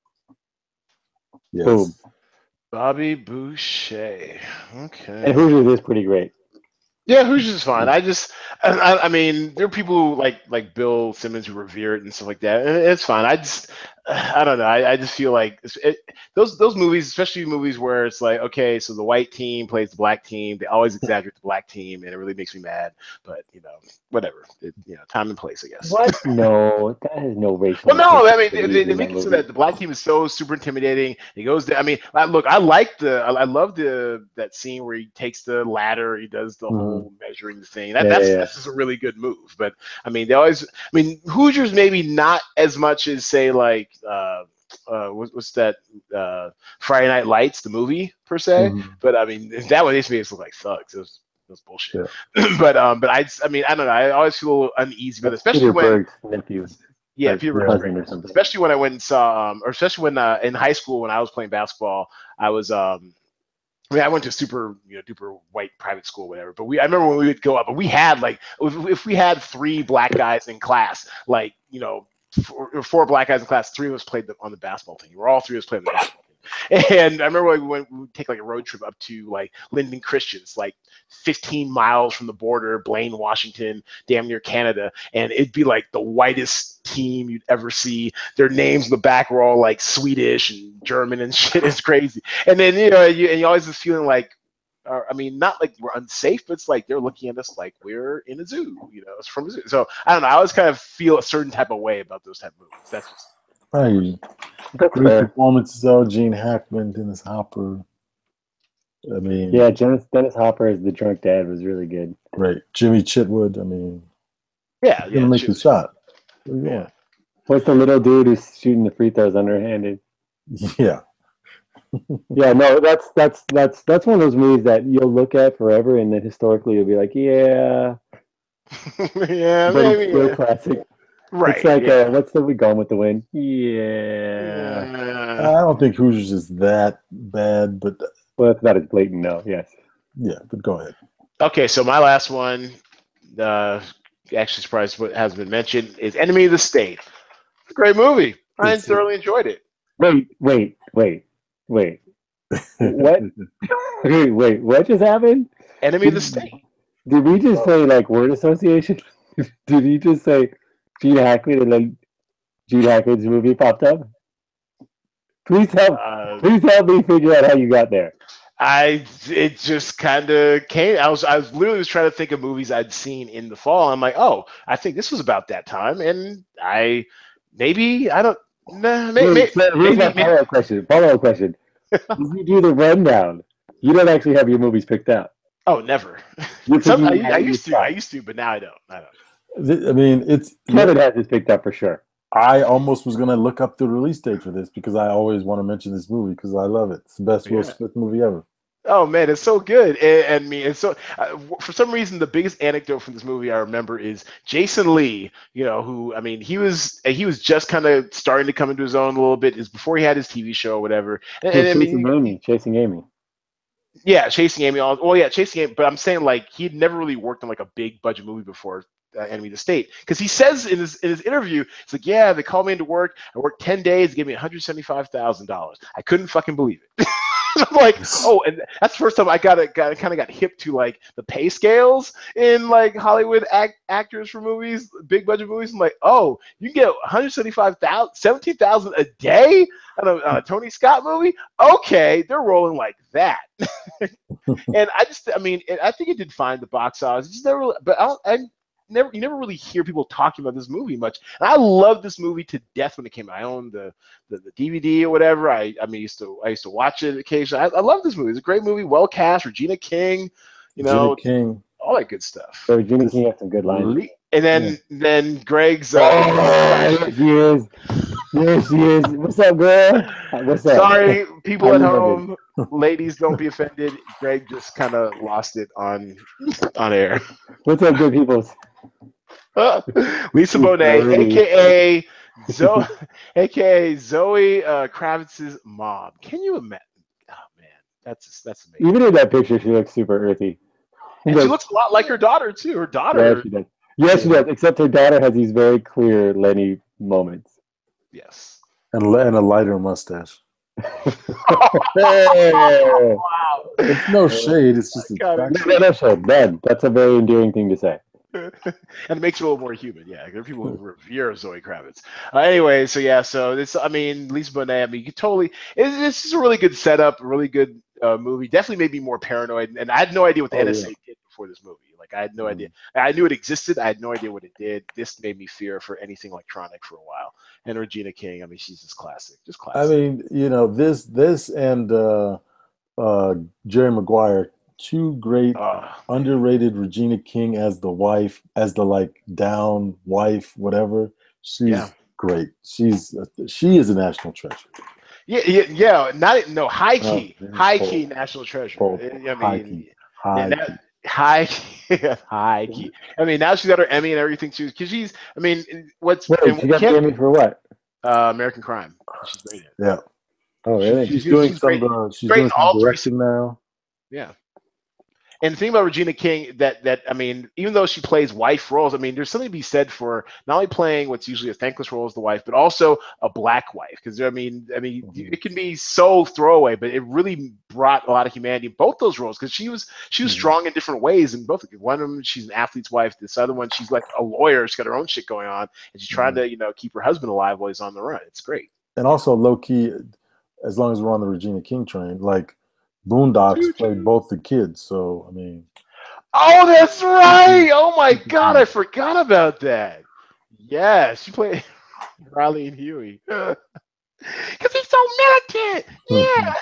Yes. Boom. Bobby Boucher. Okay. And Hoosiers is pretty great. Yeah, Hoosiers is fine. I mean, there are people who like Bill Simmons who revere it and stuff like that. And it's fine. I don't know. I just feel like those movies, especially movies where it's like, okay, so the white team plays the black team. They always exaggerate the black team, and it really makes me mad. But whatever. Time and place, I guess. What? No, that has no racial. Well, no, I mean they make it so that the black team is so super intimidating. It goes there. I mean, look, I love that scene where he takes the ladder, he does the whole measuring the thing. That's just a really good move. But I mean, Hoosiers maybe not as much as say like what's that Friday Night Lights, the movie per se. But I mean, that one makes me look like thugs. It was bullshit. Yeah. but I mean, I don't know. I always feel a little uneasy with it, especially when nephew. Yeah, Peter Berg's great. Especially when I went and saw, or especially when in high school when I was playing basketball, I was I went to super duper white private school, whatever. But I remember when we would go up, and we had like if we had 3 black guys in class, like 4 black guys in class, 3 of us played on the basketball team. All 3 of us played on the basketball team. And I remember we would take like a road trip up to like Lyndon Christians, like 15 miles from the border, Blaine, Washington, damn near Canada, and it'd be like the whitest team you'd ever see. Their names in the back were all like Swedish and German and shit. It's crazy. And then you always just feeling like, I mean, not like we're unsafe, but it's like they're looking at us like we're in a zoo. It's from a zoo. So I don't know. I always kind of feel a certain type of way about those type of movies. That's just. Right. Great performances though. Gene Hackman, Dennis Hopper. I mean, yeah, Dennis Hopper as the drunk dad was really good. Right, Jimmy Chitwood. I mean, yeah, make the shot. Yeah. What's the little dude who's shooting the free throws underhanded? Yeah. Yeah, no, that's one of those movies that you'll look at forever, and then historically you'll be like, yeah, yeah, but maybe it's still classic. Right. It's like, what's the We Gone with the Wind? Yeah. I don't think Hoosiers is that bad, but it's not as blatant, no. Yes. Yeah, but go ahead. Okay, so my last one, actually surprised what hasn't been mentioned, is Enemy of the State. It's a great movie. I thoroughly enjoyed it. Wait. What? Wait, what just happened? Enemy of the State. Did we just play like word association? Did he just say Gene Hackman and then Gene Hackman's movie popped up? Please help me figure out how you got there. It just kind of came. I was literally just trying to think of movies I'd seen in the fall. I'm like, oh, I think this was about that time, and I Maybe I don't. Nah, Here's my maybe. follow-up question. Follow-up question. If you do the rundown, you don't actually have your movies picked out. Oh, never. You're Some picking I out used to, spot. but now I don't. I mean, it's Kevin has his picked up for sure. I almost was gonna look up the release date for this because I always want to mention this movie because I love it. It's the best Will Yeah. Smith movie ever. Oh man, it's so good, and me, and so for some reason, the biggest anecdote from this movie I remember is Jason Lee. You know, who I mean, he was just kind of starting to come into his own a little bit. Is before he had his TV show or whatever. And I mean, Chasing Amy. yeah, Chasing Amy. Well, yeah, Chasing Amy. But I'm saying like he'd never really worked on like a big budget movie before. Enemy of the State, because he says in his interview, it's like, yeah, they called me into work. I worked 10 days, gave me $175,000. I couldn't fucking believe it. I'm like, oh, and that's the first time I kind of got hip to like the pay scales in like Hollywood actors for movies, big budget movies. I'm like, oh, you get 175,000, 17,000 a day on a Tony Scott movie. Okay, they're rolling like that. And I mean, I think it did fine at the box office. It's just never, but you never really hear people talking about this movie much. And I love this movie to death when it came out. I owned the DVD or whatever. I used to watch it occasionally. I love this movie. It's a great movie, well cast. Regina King, Regina King, all that good stuff. So Regina King has some good lines. And then Greg's. There she is. There she is. What's up, girl? What's up? Sorry, people at home, ladies, don't be offended. Greg just kind of lost it on air. What's up, good people? Lisa Bonet, aka Zoe Kravitz's mom. Can you imagine? Oh man, that's amazing. Even in that picture, she looks super earthy. And she looks a lot like her daughter too. Her daughter. Yeah, she does. Yes, she does. Except her daughter has these very clear Lenny moments. Yes. And a lighter mustache. Wow. It's no shade. It's just no shade. Ben, that's a very endearing thing to say. And it makes her a little more human. Yeah, there are people who revere Zoe Kravitz. Anyway, so yeah, so this, I mean, Lisa Bonet, I mean, you could totally, it's just a really good setup, a really good movie. Definitely made me more paranoid, and I had no idea what the NSA did before this movie. Like, I had no idea. I knew it existed. I had no idea what it did. This made me fear for anything electronic for a while. And Regina King, I mean, she's just classic. I mean, you know, this and Jerry Maguire, two great underrated. Regina King as the wife, as the like down wife, whatever. She's great. She is a national treasure. Yeah. High key national treasure. I mean, high key. I mean, now she's got her Emmy and everything too. Because she's, I mean, she got the Emmy for what? American Crime. She's great at it. Yeah. Oh, really? She's doing some directing now. Yeah. And the thing about Regina King that I mean, even though she plays wife roles, I mean, there's something to be said for not only playing what's usually a thankless role as the wife, but also a black wife. Because I mean, it can be so throwaway, but it really brought a lot of humanity in both those roles. Because she was strong in different ways. And both, one of them, she's an athlete's wife. This other one, she's like a lawyer. She's got her own shit going on, and she's trying to keep her husband alive while he's on the run. It's great. And also low key, as long as we're on the Regina King train, like Boondocks played both the kids, so I mean. Oh, that's right! Oh my God, I forgot about that. Yeah, she played Riley and Huey. Because he's so militant. Yeah.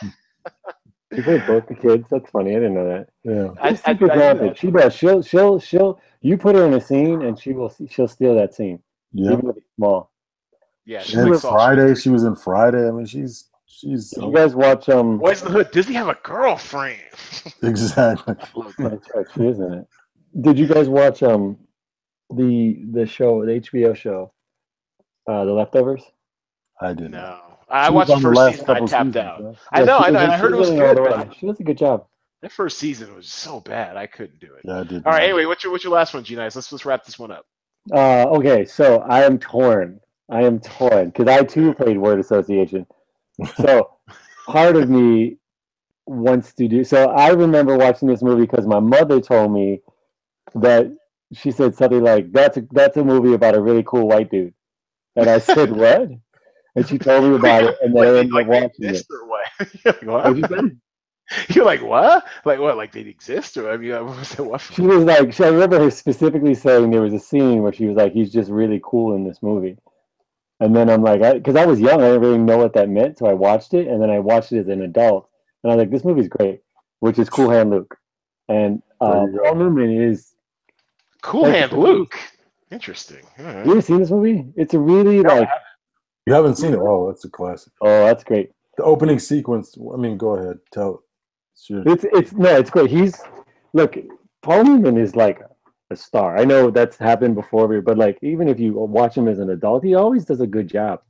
She played both the kids. That's funny. I didn't know that. Yeah. Super graphic. She does. She'll. You put her in a scene, and she'll steal that scene. Yeah. Even if it's small. Yeah. She was Friday. She was in Friday. I mean, she's. You guys watch Boys in the Hood? Disney have a girlfriend. Exactly. That's right. She is in it. Did you guys watch the show, the HBO show, The Leftovers? I didn't. No, I watched the first season. I tapped out. Right? I know. I heard it was good. She does a good job. That first season was so bad. I couldn't do it. Yeah, I did. All right. Anyway, what's your last one, G-Nice? Let's wrap this one up. Okay, so I am torn because I too played word association. So part of me wants to do. So I remember watching this movie because my mother told me that she said something like, "That's a movie about a really cool white dude," and I said, "What?" And she told me about it, and then I ended up watching it. What did you say? You're like, what? Like what? Like they exist? Or I mean, what? She was like, I remember her specifically saying there was a scene where she was like, "He's just really cool in this movie," And then I'm like, because I was young, I didn't really know what that meant, so I watched it, and then I watched it as an adult, and I was like, this movie's great, which is Cool Hand Luke, and There you go. Paul Newman is Cool like, Hand Luke. Interesting. All right. You ever seen this movie? It's a really like, You haven't seen it? Oh, that's a classic. oh, that's great. The opening sequence. I mean, go ahead. Tell. Sure. It's great. Look, Paul Newman is like a star. I know that's happened before, but like even if you watch him as an adult, he always does a good job.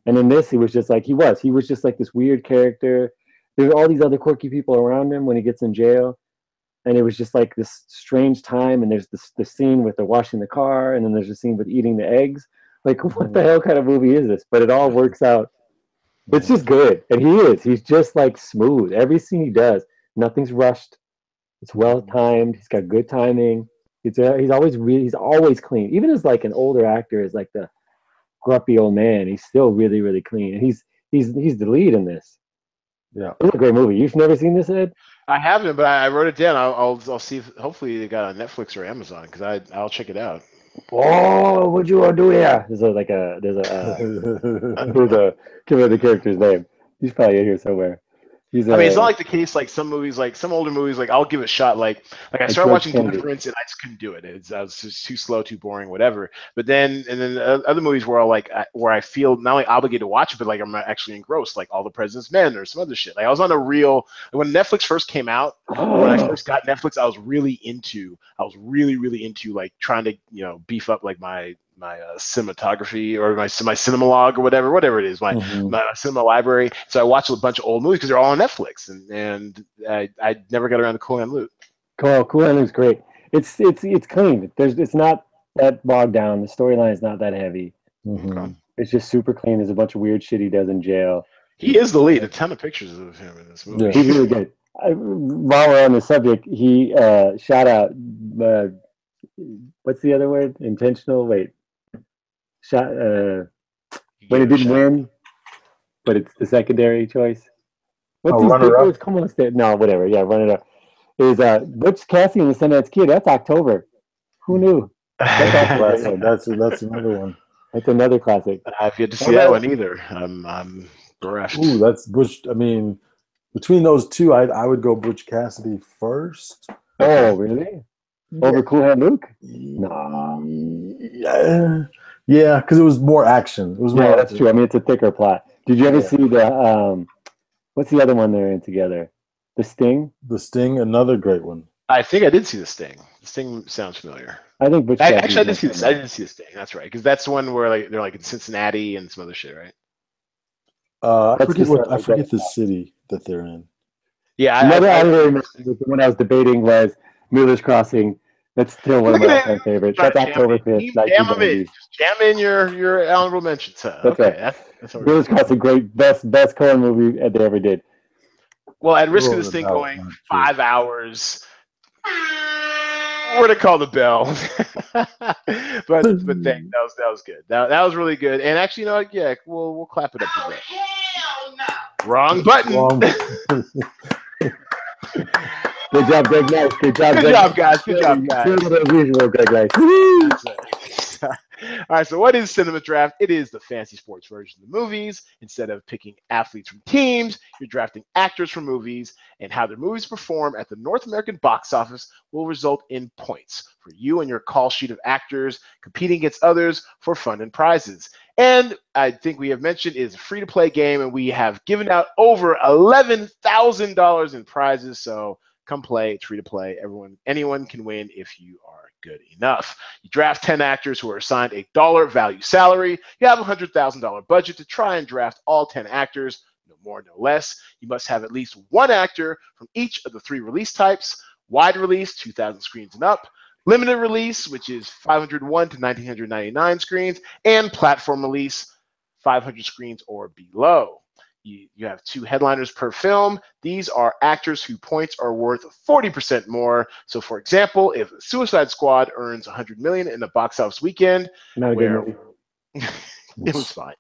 And in this, he was just like he was just like this weird character. There's all these other quirky people around him when he gets in jail, and it was just like this strange time. And there's the scene with the washing the car, and then there's a scene with eating the eggs. Like, what the hell kind of movie is this? But it all works out. It's just good, and he's just like smooth. Every scene he does, nothing's rushed. It's well timed. He's got good timing. He's always clean. Even as like an older actor, as like the grumpy old man, he's still really, really clean. And he's the lead in this. Yeah, it's a great movie. You've never seen this, Ed? I haven't, but I wrote it down. I'll see if hopefully they got on Netflix or Amazon because I'll check it out. Oh, what you want to do here? There's a can't remember the character's name. He's probably in here somewhere. I mean, it's not like the case like some movies, like some older movies, like I'll give it a shot. Like I started watching Deliverance and I just couldn't do it. I was just too slow, too boring, whatever. But then other movies where where I feel not only obligated to watch it, but like I'm actually engrossed, like All the President's Men or some other shit. Like I was on a real when Netflix first came out. When I first got Netflix, I was really really into like trying to beef up like my cinematography or my cinema log or whatever it is, my cinema library. So I watched a bunch of old movies because they're all on Netflix, and I nenever got around to Cool Hand Luke. Cool Hand Luke's great. It's clean. It's not that bogged down. The storyline is not that heavy. Mm-hmm. It's just super clean. There's a bunch of weird shit he does in jail. He is the lead. A ton of pictures of him in this movie. Yeah. He's really good. While we're on the subject, he shout out. What's the other word? Intentional. Wait. Shot when it didn't win, but it's the secondary choice. What's these papers? Come on, no, whatever. Yeah, run it up. Is Butch Cassidy and the Sundance Kid? That's October. Who knew? That's another one. That's another classic. I've yet to see that one either. I'm bereft. Ooh, that's Butch. I mean, between those two, I would go Butch Cassidy first. Oh, really? Over Cool Hand Luke? No. Yeah, because it was more action. It was more. That's true. I mean, it's a thicker plot. Did you ever see the what's the other one they're in together? The Sting. The Sting, another great one. I think I did see The Sting. The Sting sounds familiar. I think Butch. Actually, I did see this. I didn't see The Sting. That's right, because that's the one where like they're like in Cincinnati and some other shit, right? I forget the city that they're in. Yeah, I remember the one I was debating was Miller's Crossing. That's still one of my all-time favorites. That's October 5th. Jam in your honorable mentions. Huh? That's right. That's Miller's Crossing, great, best Coen movie they ever did. Well, at risk of this thing going 5 hours, we're gonna call the bell. but that was good. That was really good. And actually, you know what? Yeah, we'll clap it up a bit. Wrong button. Good job, Greg Nice. Good job, guys. Good job, guys. Greg Nice. All right, so what is Cinema Draft? It is the fancy sports version of the movies. Instead of picking athletes from teams, you're drafting actors from movies, and how their movies perform at the North American box office will result in points for you and your call sheet of actors competing against others for fun and prizes. And I think we have mentioned it is a free-to-play game, and we have given out over $11,000 in prizes, so come play. It's free to play. Anyone can win if you are good enough. You draft 10 actors who are assigned a dollar value salary. You have a $100,000 budget to try and draft all 10 actors, no more, no less. You must have at least one actor from each of the 3 release types: wide release, 2,000 screens and up; limited release, which is 501 to 1,999 screens; and platform release, 500 screens or below. You have 2 headliners per film. These are actors whose points are worth 40% more. So, for example, if Suicide Squad earns $100 million in the box office weekend, it was fine.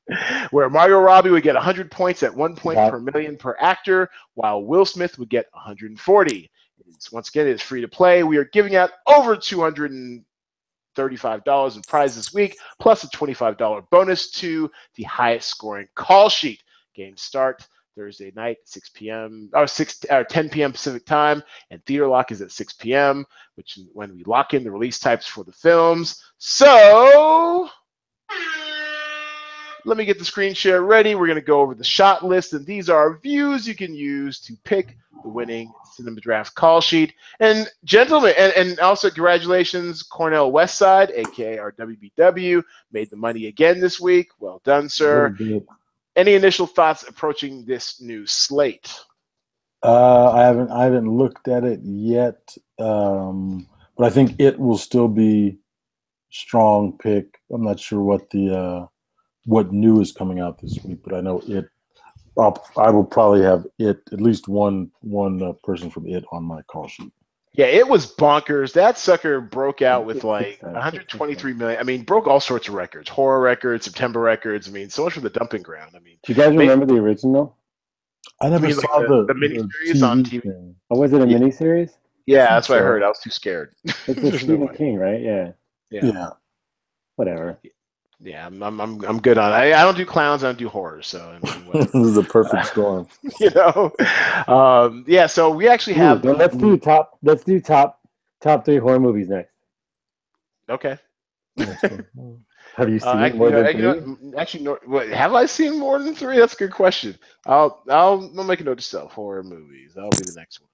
Where Margot Robbie would get 100 points at 1 point per million per actor, while Will Smith would get 140. Once again, it is free to play. We are giving out over $200 $35 in prize this week, plus a $25 bonus to the highest scoring call sheet. Games start Thursday night, 6 p.m. or 10 p.m. Pacific time, and theater lock is at 6 p.m., which is when we lock in the release types for the films. So let me get the screen share ready. We're going to go over the shot list, and these are views you can use to pick the winning Cinema Draft call sheet. And gentlemen, and also congratulations, Cornell Westside, aka our WBW, made the money again this week. Well done, sir. Any initial thoughts approaching this new slate? I haven't looked at it yet, but I think it will still be strong pick. I'm not sure what new is coming out this week, but I know it. I will probably have it, at least one person from it on my call sheet. Yeah, it was bonkers. That sucker broke out with like 123 million. I mean, broke all sorts of records, horror records, September records. I mean, so much for the dumping ground. I mean, do you guys remember the original? I never saw the miniseries on TV. Thing. Oh, was it a miniseries? Yeah, that's what I heard. I was too scared. It's with Stephen King, right? Yeah. Whatever. Yeah, I'm good on it. I don't do clowns. I don't do horror. So this is a perfect storm. You know. Yeah. So we actually have. Let's do top 3 horror movies next. Okay. Have you seen more than 3? Actually, have I seen more than 3? That's a good question. I'll make a note to self. Horror movies. That'll be the next one.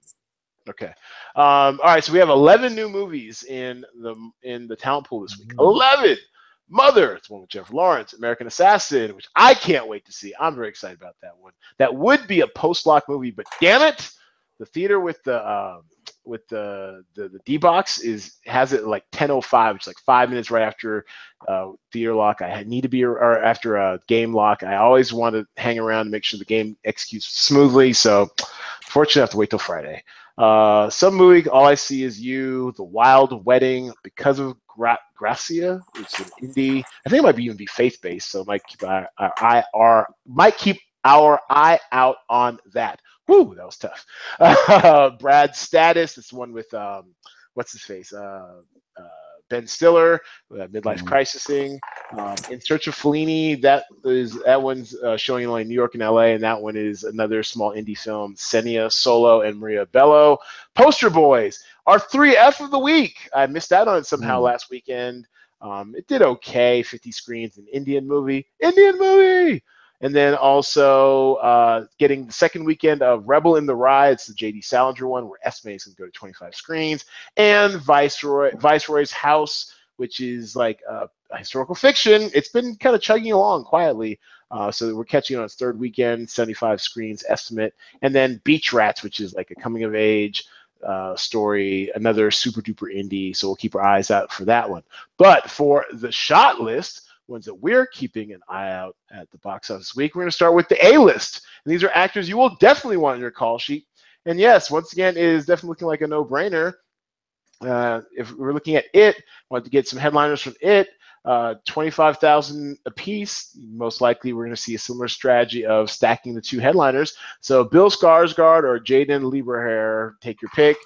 Okay. All right. So we have 11 new movies in the talent pool this week. 11. Mother, it's one with Jennifer Lawrence. American Assassin, which I can't wait to see. I'm very excited about that one. That would be a post-lock movie, but damn it, the theater with the D-Box has it like 10:05, which is like 5 minutes right after theater lock. I need to be, or after a game lock. I always want to hang around to make sure the game executes smoothly. So, fortunately, I have to wait till Friday. Some movie, All I See Is You, The Wild Wedding, Because of Gracia. It's an indie. I think it might even be faith-based, so might keep our eye out on that. Woo, that was tough. Brad Status. It's one with what's his face? Ben Stiller, midlife crisising. In Search of Fellini. That one's showing only in New York and LA, and that one is another small indie film. Xenia Solo and Maria Bello. Poster Boys. Our 3F of the week. I missed out on it somehow last weekend. It did okay. 50 screens. An Indian movie. And then also getting the second weekend of Rebel in the Rye. It's the J.D. Salinger one, where Esme is going to go to 25 screens. And Viceroy's House, which is like a historical fiction. It's been kind of chugging along quietly. So we're catching on its third weekend, 75 screens estimate. And then Beach Rats, which is like a coming-of-age story, another super-duper indie. So we'll keep our eyes out for that one. But for the shot list, ones that we're keeping an eye out at the box office this week, we're going to start with the A-list. And these are actors you will definitely want on your call sheet. And yes, once again, it is definitely looking like a no-brainer. If we're looking at it, want to get some headliners from it, 25,000 a piece. Most likely, we're going to see a similar strategy of stacking the 2 headliners. So Bill Skarsgård or Jaden Lieberher, take your pick.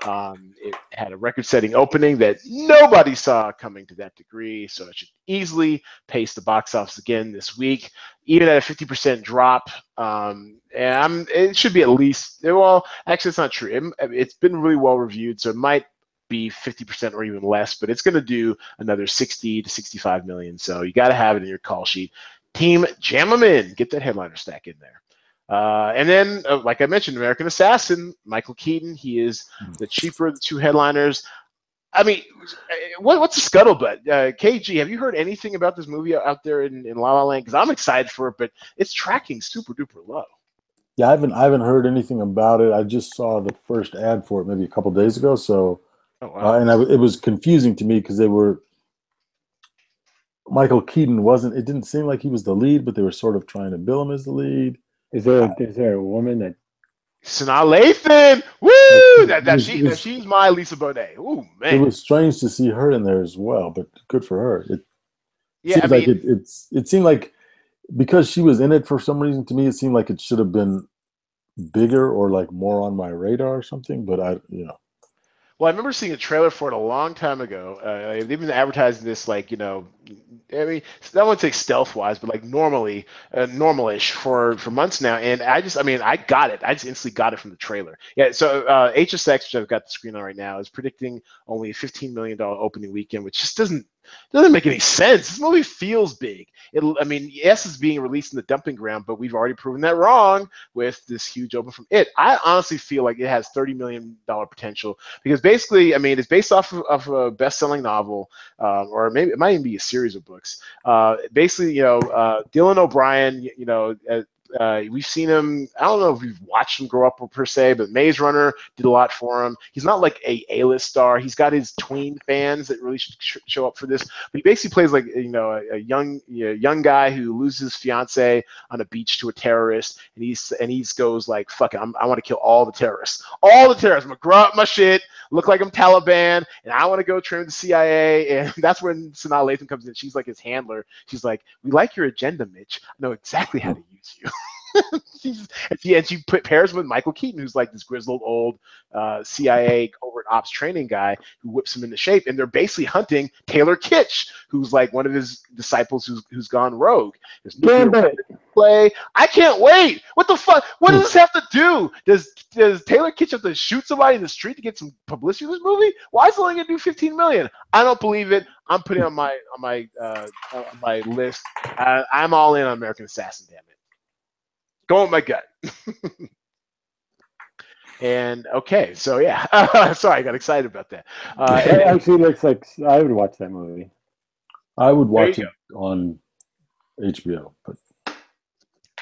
It had a record-setting opening that nobody saw coming to that degree, so it should easily pace the box office again this week, even at a 50% drop. And it should be at least, well, actually, it's not true. It's been really well reviewed, so it might be 50% or even less, but it's going to do another 60 to 65 million. So you got to have it in your call sheet. Team, jam them in. Get that headliner stack in there. And then, like I mentioned, American Assassin, Michael Keaton. He is the cheaper of the 2 headliners. I mean, what's the scuttlebutt? KG, have you heard anything about this movie out there in La La Land? Because I'm excited for it, but it's tracking super duper low. Yeah, I haven't heard anything about it. I just saw the first ad for it maybe a couple days ago. So, it was confusing to me because Michael Keaton wasn't. It didn't seem like he was the lead, but they were sort of trying to bill him as the lead. Is there a woman that? Sanaa Lathan, woo! She's my Lisa Bonet. Ooh, man! It was strange to see her in there as well, but good for her. It seemed like because she was in it for some reason. To me, it seemed like it should have been bigger or like more on my radar or something. But Well, I remember seeing a trailer for it a long time ago. They've been advertising this like, I mean, I wouldn't say stealth-wise, but like normally, normalish for months now. And I mean, I got it. I just instantly got it from the trailer. Yeah. So HSX, which I've got the screen on right now, is predicting only a $15 million opening weekend, which just doesn't make any sense. This movie feels big. I mean, yes, it's being released in the dumping ground, but we've already proven that wrong with this huge open from It. I honestly feel like it has $30 million potential because basically, I mean, it's based off of a best-selling novel, or maybe it might even be a series of books. Basically, Dylan O'Brien, we've seen him. I don't know if we've watched him grow up per se, but Maze Runner did a lot for him. He's not like a A-list star. He's got his tween fans that really should show up for this. But he basically plays like a young guy who loses his fiance on a beach to a terrorist, and he goes like, "Fuck it, I want to kill all the terrorists. All the terrorists. I'm gonna grow up my shit, look like I'm Taliban, and I want to go train with the CIA." And that's when Sanaa Lathan comes in. She's like his handler. She's like, "We like your agenda, Mitch. I know exactly how to use you." and she pairs with Michael Keaton, who's like this grizzled old CIA covert ops training guy who whips him into shape. And they're basically hunting Taylor Kitsch, who's like one of his disciples who's gone rogue. Play. I can't wait. What the fuck? What does this have to do? Does Taylor Kitsch have to shoot somebody in the street to get some publicity for this movie? Why is it only gonna do 15 million? I don't believe it. I'm putting it on my list. I'm all in on American Assassin. Damn it. Go with my gut. And okay, so yeah. Sorry, I got excited about that. It actually looks like I would watch that movie. I would watch it on HBO, but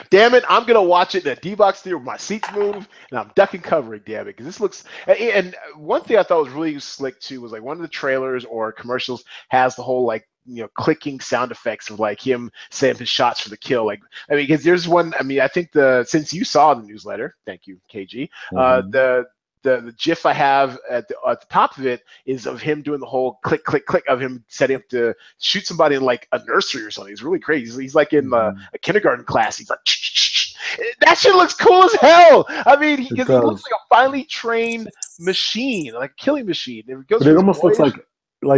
damn it, I'm gonna watch it in a D-box theater with my seats moved, and I'm ducking covering. Damn it, because this looks. And one thing I thought was really slick too was like one of the trailers or commercials has the whole like clicking sound effects of like him setting his shots for the kill. Like I mean, because there's one. I mean, I think since you saw the newsletter, thank you, KG. The GIF I have at the top of it is of him doing the whole click, click, click of him setting up to shoot somebody in like a nursery or something. It's really crazy. He's like in a kindergarten class. He's like, that shit looks cool as hell. I mean, because he looks like a finely trained machine, like a killing machine. But it almost looks like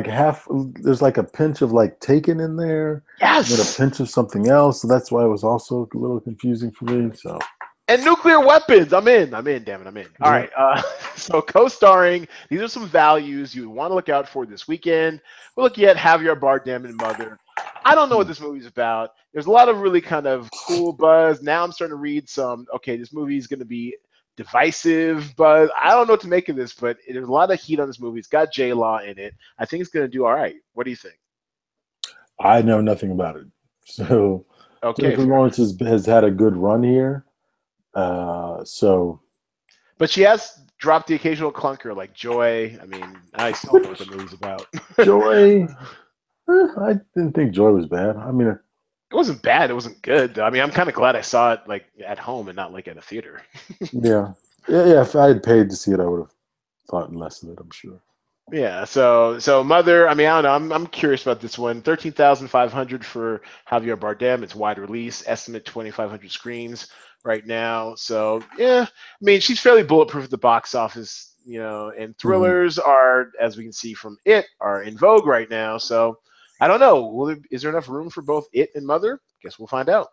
half. There's like a pinch of like Taken in there. Yes. And a pinch of something else. So that's why it was also a little confusing for me. So. And nuclear weapons. I'm in. Damn it, I'm in. All right. So co-starring. These are some values you want to look out for this weekend. We're looking at Javier Bardem and Mother. I don't know what this movie's about. There's a lot of really kind of cool buzz. Now I'm starting to read some. Okay, this movie is going to be divisive, but I don't know what to make of this. But there's a lot of heat on this movie. It's got J-Law in it. I think it's going to do all right. What do you think? I know nothing about it. So Jennifer Lawrence has had a good run here. But she has dropped the occasional clunker like Joy. I mean, I still don't know what the movie's about. Joy, I didn't think Joy was bad. I mean, it wasn't bad. It wasn't good. I mean, I'm kind of glad I saw it like at home and not like at a theater. yeah. If I had paid to see it, I would have thought less of it. I'm sure. Yeah. So Mother. I mean, I don't know. I'm curious about this one. 13,500 for Javier Bardem. It's wide release. Estimate 2,500 screens right now. So yeah, I mean, she's fairly bulletproof at the box office, and thrillers are, as we can see from It, are in vogue right now. So I don't know. Is there enough room for both It and Mother? Guess we'll find out.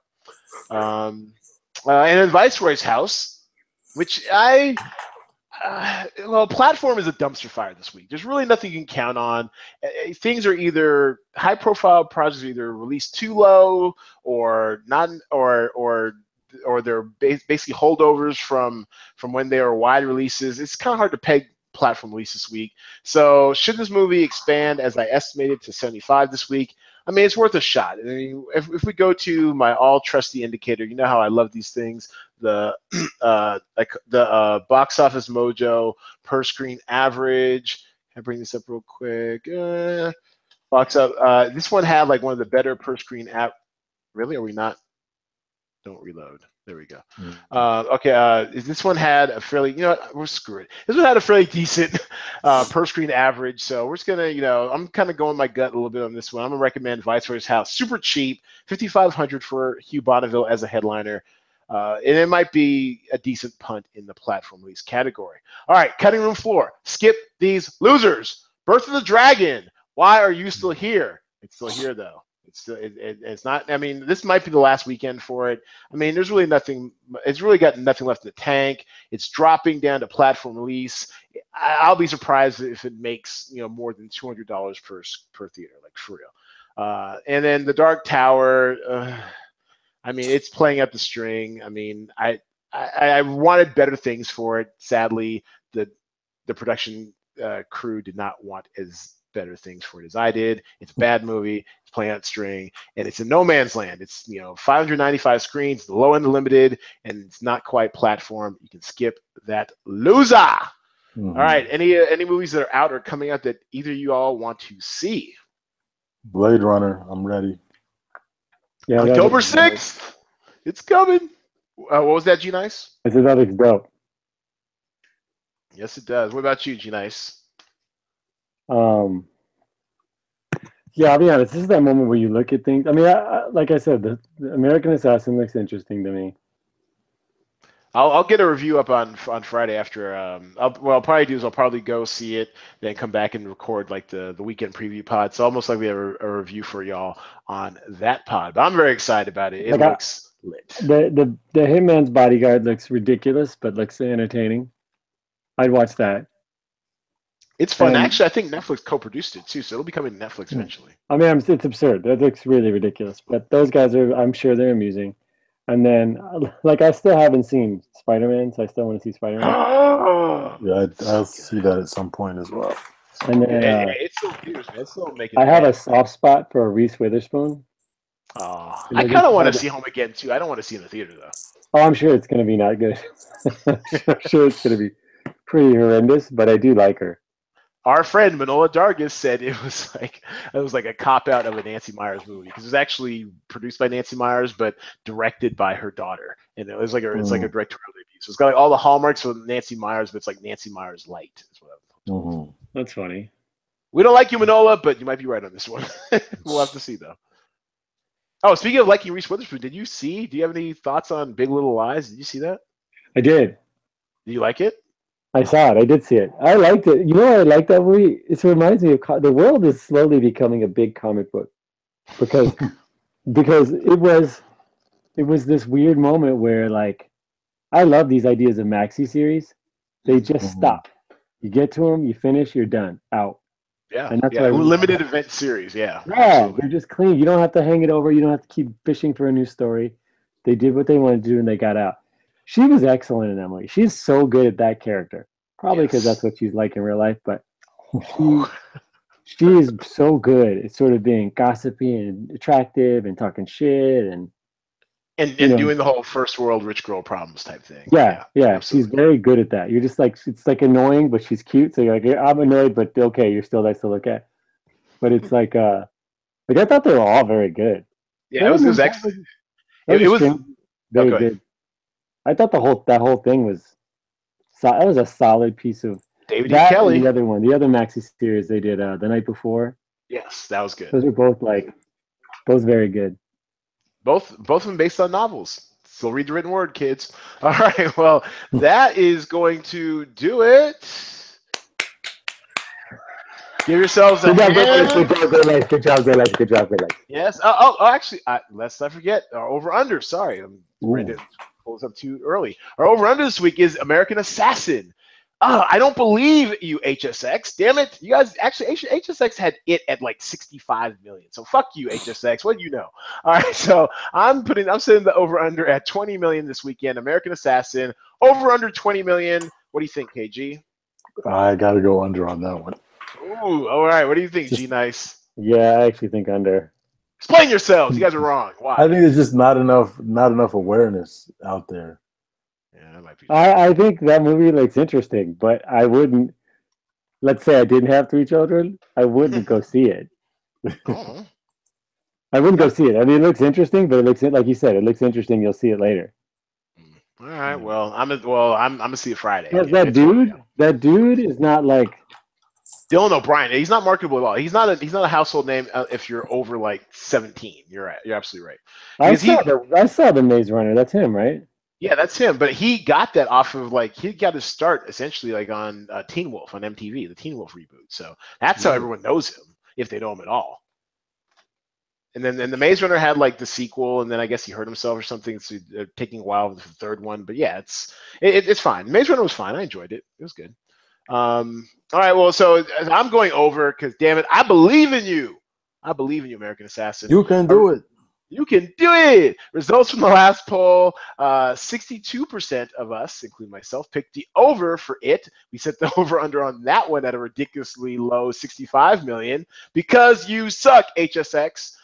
And in Viceroy's house, which Platform is a dumpster fire this week. There's really nothing you can count on. Things are either high-profile projects are either released too low or not, or they're basically holdovers from when they were wide releases. It's kind of hard to peg Platform release this week. So should this movie expand as I estimated to 75 this week? I mean, it's worth a shot. I mean, if we go to my all trusty indicator, you know how I love these things. The Box Office Mojo per screen average. Can I bring this up real quick? Box up. This one had like one of the better per screen app. Really? Are we not? Don't reload. There we go. Okay. This one had a fairly, we're screwed. This one had a fairly decent per screen average. So we're just gonna, I'm kind of going my gut a little bit on this one. I'm gonna recommend Viceroy's House. Super cheap, $5,500 for Hugh Bonneville as a headliner. And it might be a decent punt in the platform release category. All right, cutting room floor. Skip these losers. Birth of the Dragon. Why are you still here? It's still here though. It's not. I mean, this might be the last weekend for it. I mean, there's really nothing. It's really got nothing left in the tank. It's dropping down to platform release. I'll be surprised if it makes more than $200 per theater, like for real. And then the Dark Tower. I mean, it's playing up the string. I mean, I wanted better things for it. Sadly, the production crew did not want as better things for it as I did. It's a bad movie. It's playing out string, and it's in no man's land. It's 595 screens, the low end limited, and it's not quite platform. You can skip that loser. Mm-hmm. All right, any movies that are out or coming out that either of you all want to see? Blade Runner, I'm ready. Yeah, October 6th. It's coming. What was that, G Nice? I said that looks dope. Yes, it does. What about you, G Nice? Yeah, I'll be honest. This is that moment where you look at things. I mean, like I said, the American Assassin looks interesting to me. I'll get a review up on Friday after. What I'll probably do is I'll probably go see it, then come back and record like the weekend preview pod. So almost like we have a review for y'all on that pod. But I'm very excited about it. It looks lit. The Hitman's Bodyguard looks ridiculous, but looks entertaining. I'd watch that. It's fun. Actually, I think Netflix co-produced it too, so it'll be coming to Netflix eventually. I mean, it's absurd. That looks really ridiculous. But those guys I'm sure they're amusing. And then, I still haven't seen Spider-Man, so I still want to see Spider-Man. Yeah, I'll see that at some point as well. And then, it's still huge, man. It's still making. I have a soft spot for Reese Witherspoon. I kind of want to see Home Again too. I don't want to see it in the theater though. Oh, I'm sure it's going to be not good. I'm sure it's going to be pretty horrendous, but I do like her. Our friend Manola Dargis said it was like a cop out of a Nancy Meyers movie because it was actually produced by Nancy Meyers but directed by her daughter, and it was it's like a directorial debut. So it's got like all the hallmarks of Nancy Meyers, but it's like Nancy Meyers light. Is what That's funny. We don't like you, Manola, but you might be right on this one. We'll have to see though. Oh, speaking of liking Reese Witherspoon, do you have any thoughts on Big Little Lies? Did you see that? I did. Do you like it? I saw it. I did see it. I liked it. You know why I like that movie? It reminds me of the world is slowly becoming a big comic book because it was this weird moment where I love these ideas of maxi series. They just stop. You get to them, you finish, you're done, out. Yeah, and that's limited event series. Yeah, they're just clean. You don't have to hang it over. You don't have to keep fishing for a new story. They did what they wanted to do and they got out. She was excellent in Emily. She's so good at that character. Probably because that's what she's like in real life, but she is so good at sort of being gossipy and attractive and talking shit and doing the whole first world rich girl problems type thing. Yeah. She's very good at that. You're just it's annoying, but she's cute. So you're like, I'm annoyed, but okay, you're still nice to look at. But it's I thought they were all very good. Yeah, it was excellent. It was very good. I thought that whole thing was a solid piece of David E. Kelly. The other one, the other maxi series they did the night before. Yes, that was good. Those are both very good. Both of them based on novels. Still read the written word, kids. All right, well, that is going to do it. Give yourselves a hand. Good job. Yes. Actually, let's not forget our over/under. Sorry, I'm ready to pull this up too early. Our over/under this week is American Assassin. I don't believe you, HSX. Damn it. You guys, actually, HSX had it at like 65 million. So fuck you, HSX. What do you know? All right, so I'm setting the over/under at 20 million this weekend. American Assassin, over/under 20 million. What do you think, KG? I got to go under on that one. Ooh, all right. What do you think, G Nice? Yeah, I actually think under. Explain yourselves. You guys are wrong. Why? I think there's just not enough awareness out there. Yeah, that might be. I think that movie looks interesting, but I wouldn't. Let's say I didn't have 3 children, I wouldn't go see it. Oh. I wouldn't go see it. I mean, it looks interesting, but it looks like you said. It looks interesting. You'll see it later. All right. Well, I'm gonna see it Friday. That dude is not like Dylan O'Brien. He's not marketable at all. He's not a household name if you're over like 17. You're right. You're absolutely right. I saw the Maze Runner. That's him, right? Yeah, that's him. But he got that off of like he got his start essentially like on Teen Wolf on MTV, the Teen Wolf reboot. So that's how everyone knows him if they know him at all. And then the Maze Runner had like the sequel, and then I guess he hurt himself or something. So they're taking a while for the third one. But yeah, it's fine. Maze Runner was fine. I enjoyed it. It was good. All right. Well, so I'm going over because damn it, I believe in you. I believe in you, American Assassin. You can do it. You can do it. Results from the last poll: 62% of us, including myself, picked the over for it. We set the over/under on that one at a ridiculously low 65 million because you suck, HSX.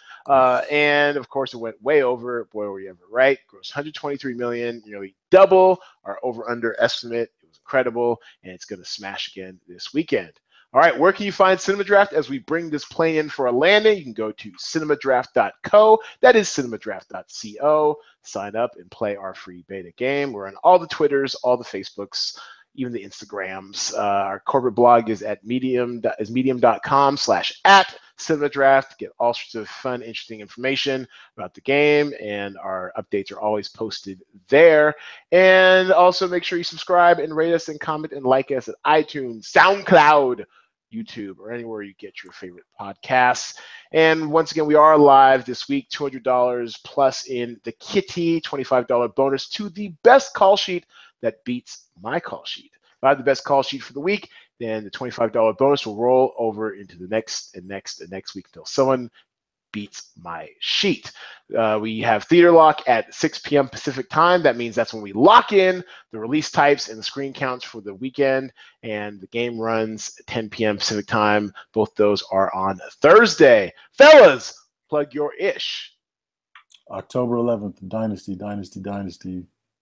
And of course, it went way over. Boy, were you ever right? Gross 123 million, nearly double our over/under estimate. It was incredible, and it's going to smash again this weekend. All right, where can you find Cinema Draft as we bring this plane in for a landing? You can go to cinemadraft.co. That is cinemadraft.co. Sign up and play our free beta game. We're on all the Twitters, all the Facebooks, even the Instagrams. Our corporate blog is at medium.com/@cinemadraft. Get all sorts of fun, interesting information about the game, and our updates are always posted there. And also make sure you subscribe and rate us and comment and like us at iTunes, SoundCloud, YouTube, or anywhere you get your favorite podcasts. And once again, we are live this week, $200 plus in the kitty, $25 bonus to the best call sheet that beats my call sheet. If I have the best call sheet for the week, then the $25 bonus will roll over into the next and next and next week until someone beats my sheet. We have Theater Lock at 6 p.m. Pacific time. That means that's when we lock in the release types and the screen counts for the weekend. And the game runs at 10 p.m. Pacific time. Both those are on Thursday. Fellas, plug your ish. October 11th, Dynasty.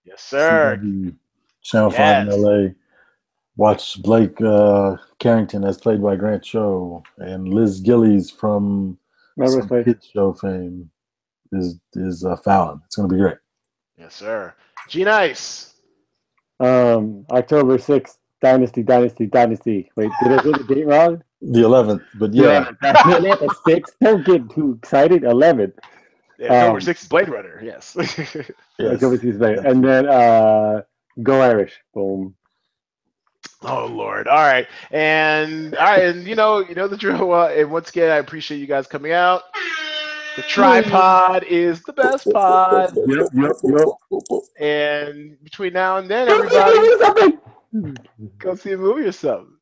Yes, sir. CW, Channel 5 in LA. Watch Blake Carrington as played by Grant Show, and Liz Gillies from some kids show fame is Fallon. It's going to be great. Yes, sir. G-Nice. October 6th, Dynasty. Wait, did I get the date wrong? The 11th, but yeah. Not the 6th. Don't get too excited. 11th. Yeah, October 6th is Blade Runner, yes. Yes. And then Go Irish. Boom. Oh Lord! All right, and you know the drill. And once again, I appreciate you guys coming out. The tripod is the best pod. Yep. And between now and then, everybody go see a movie or something.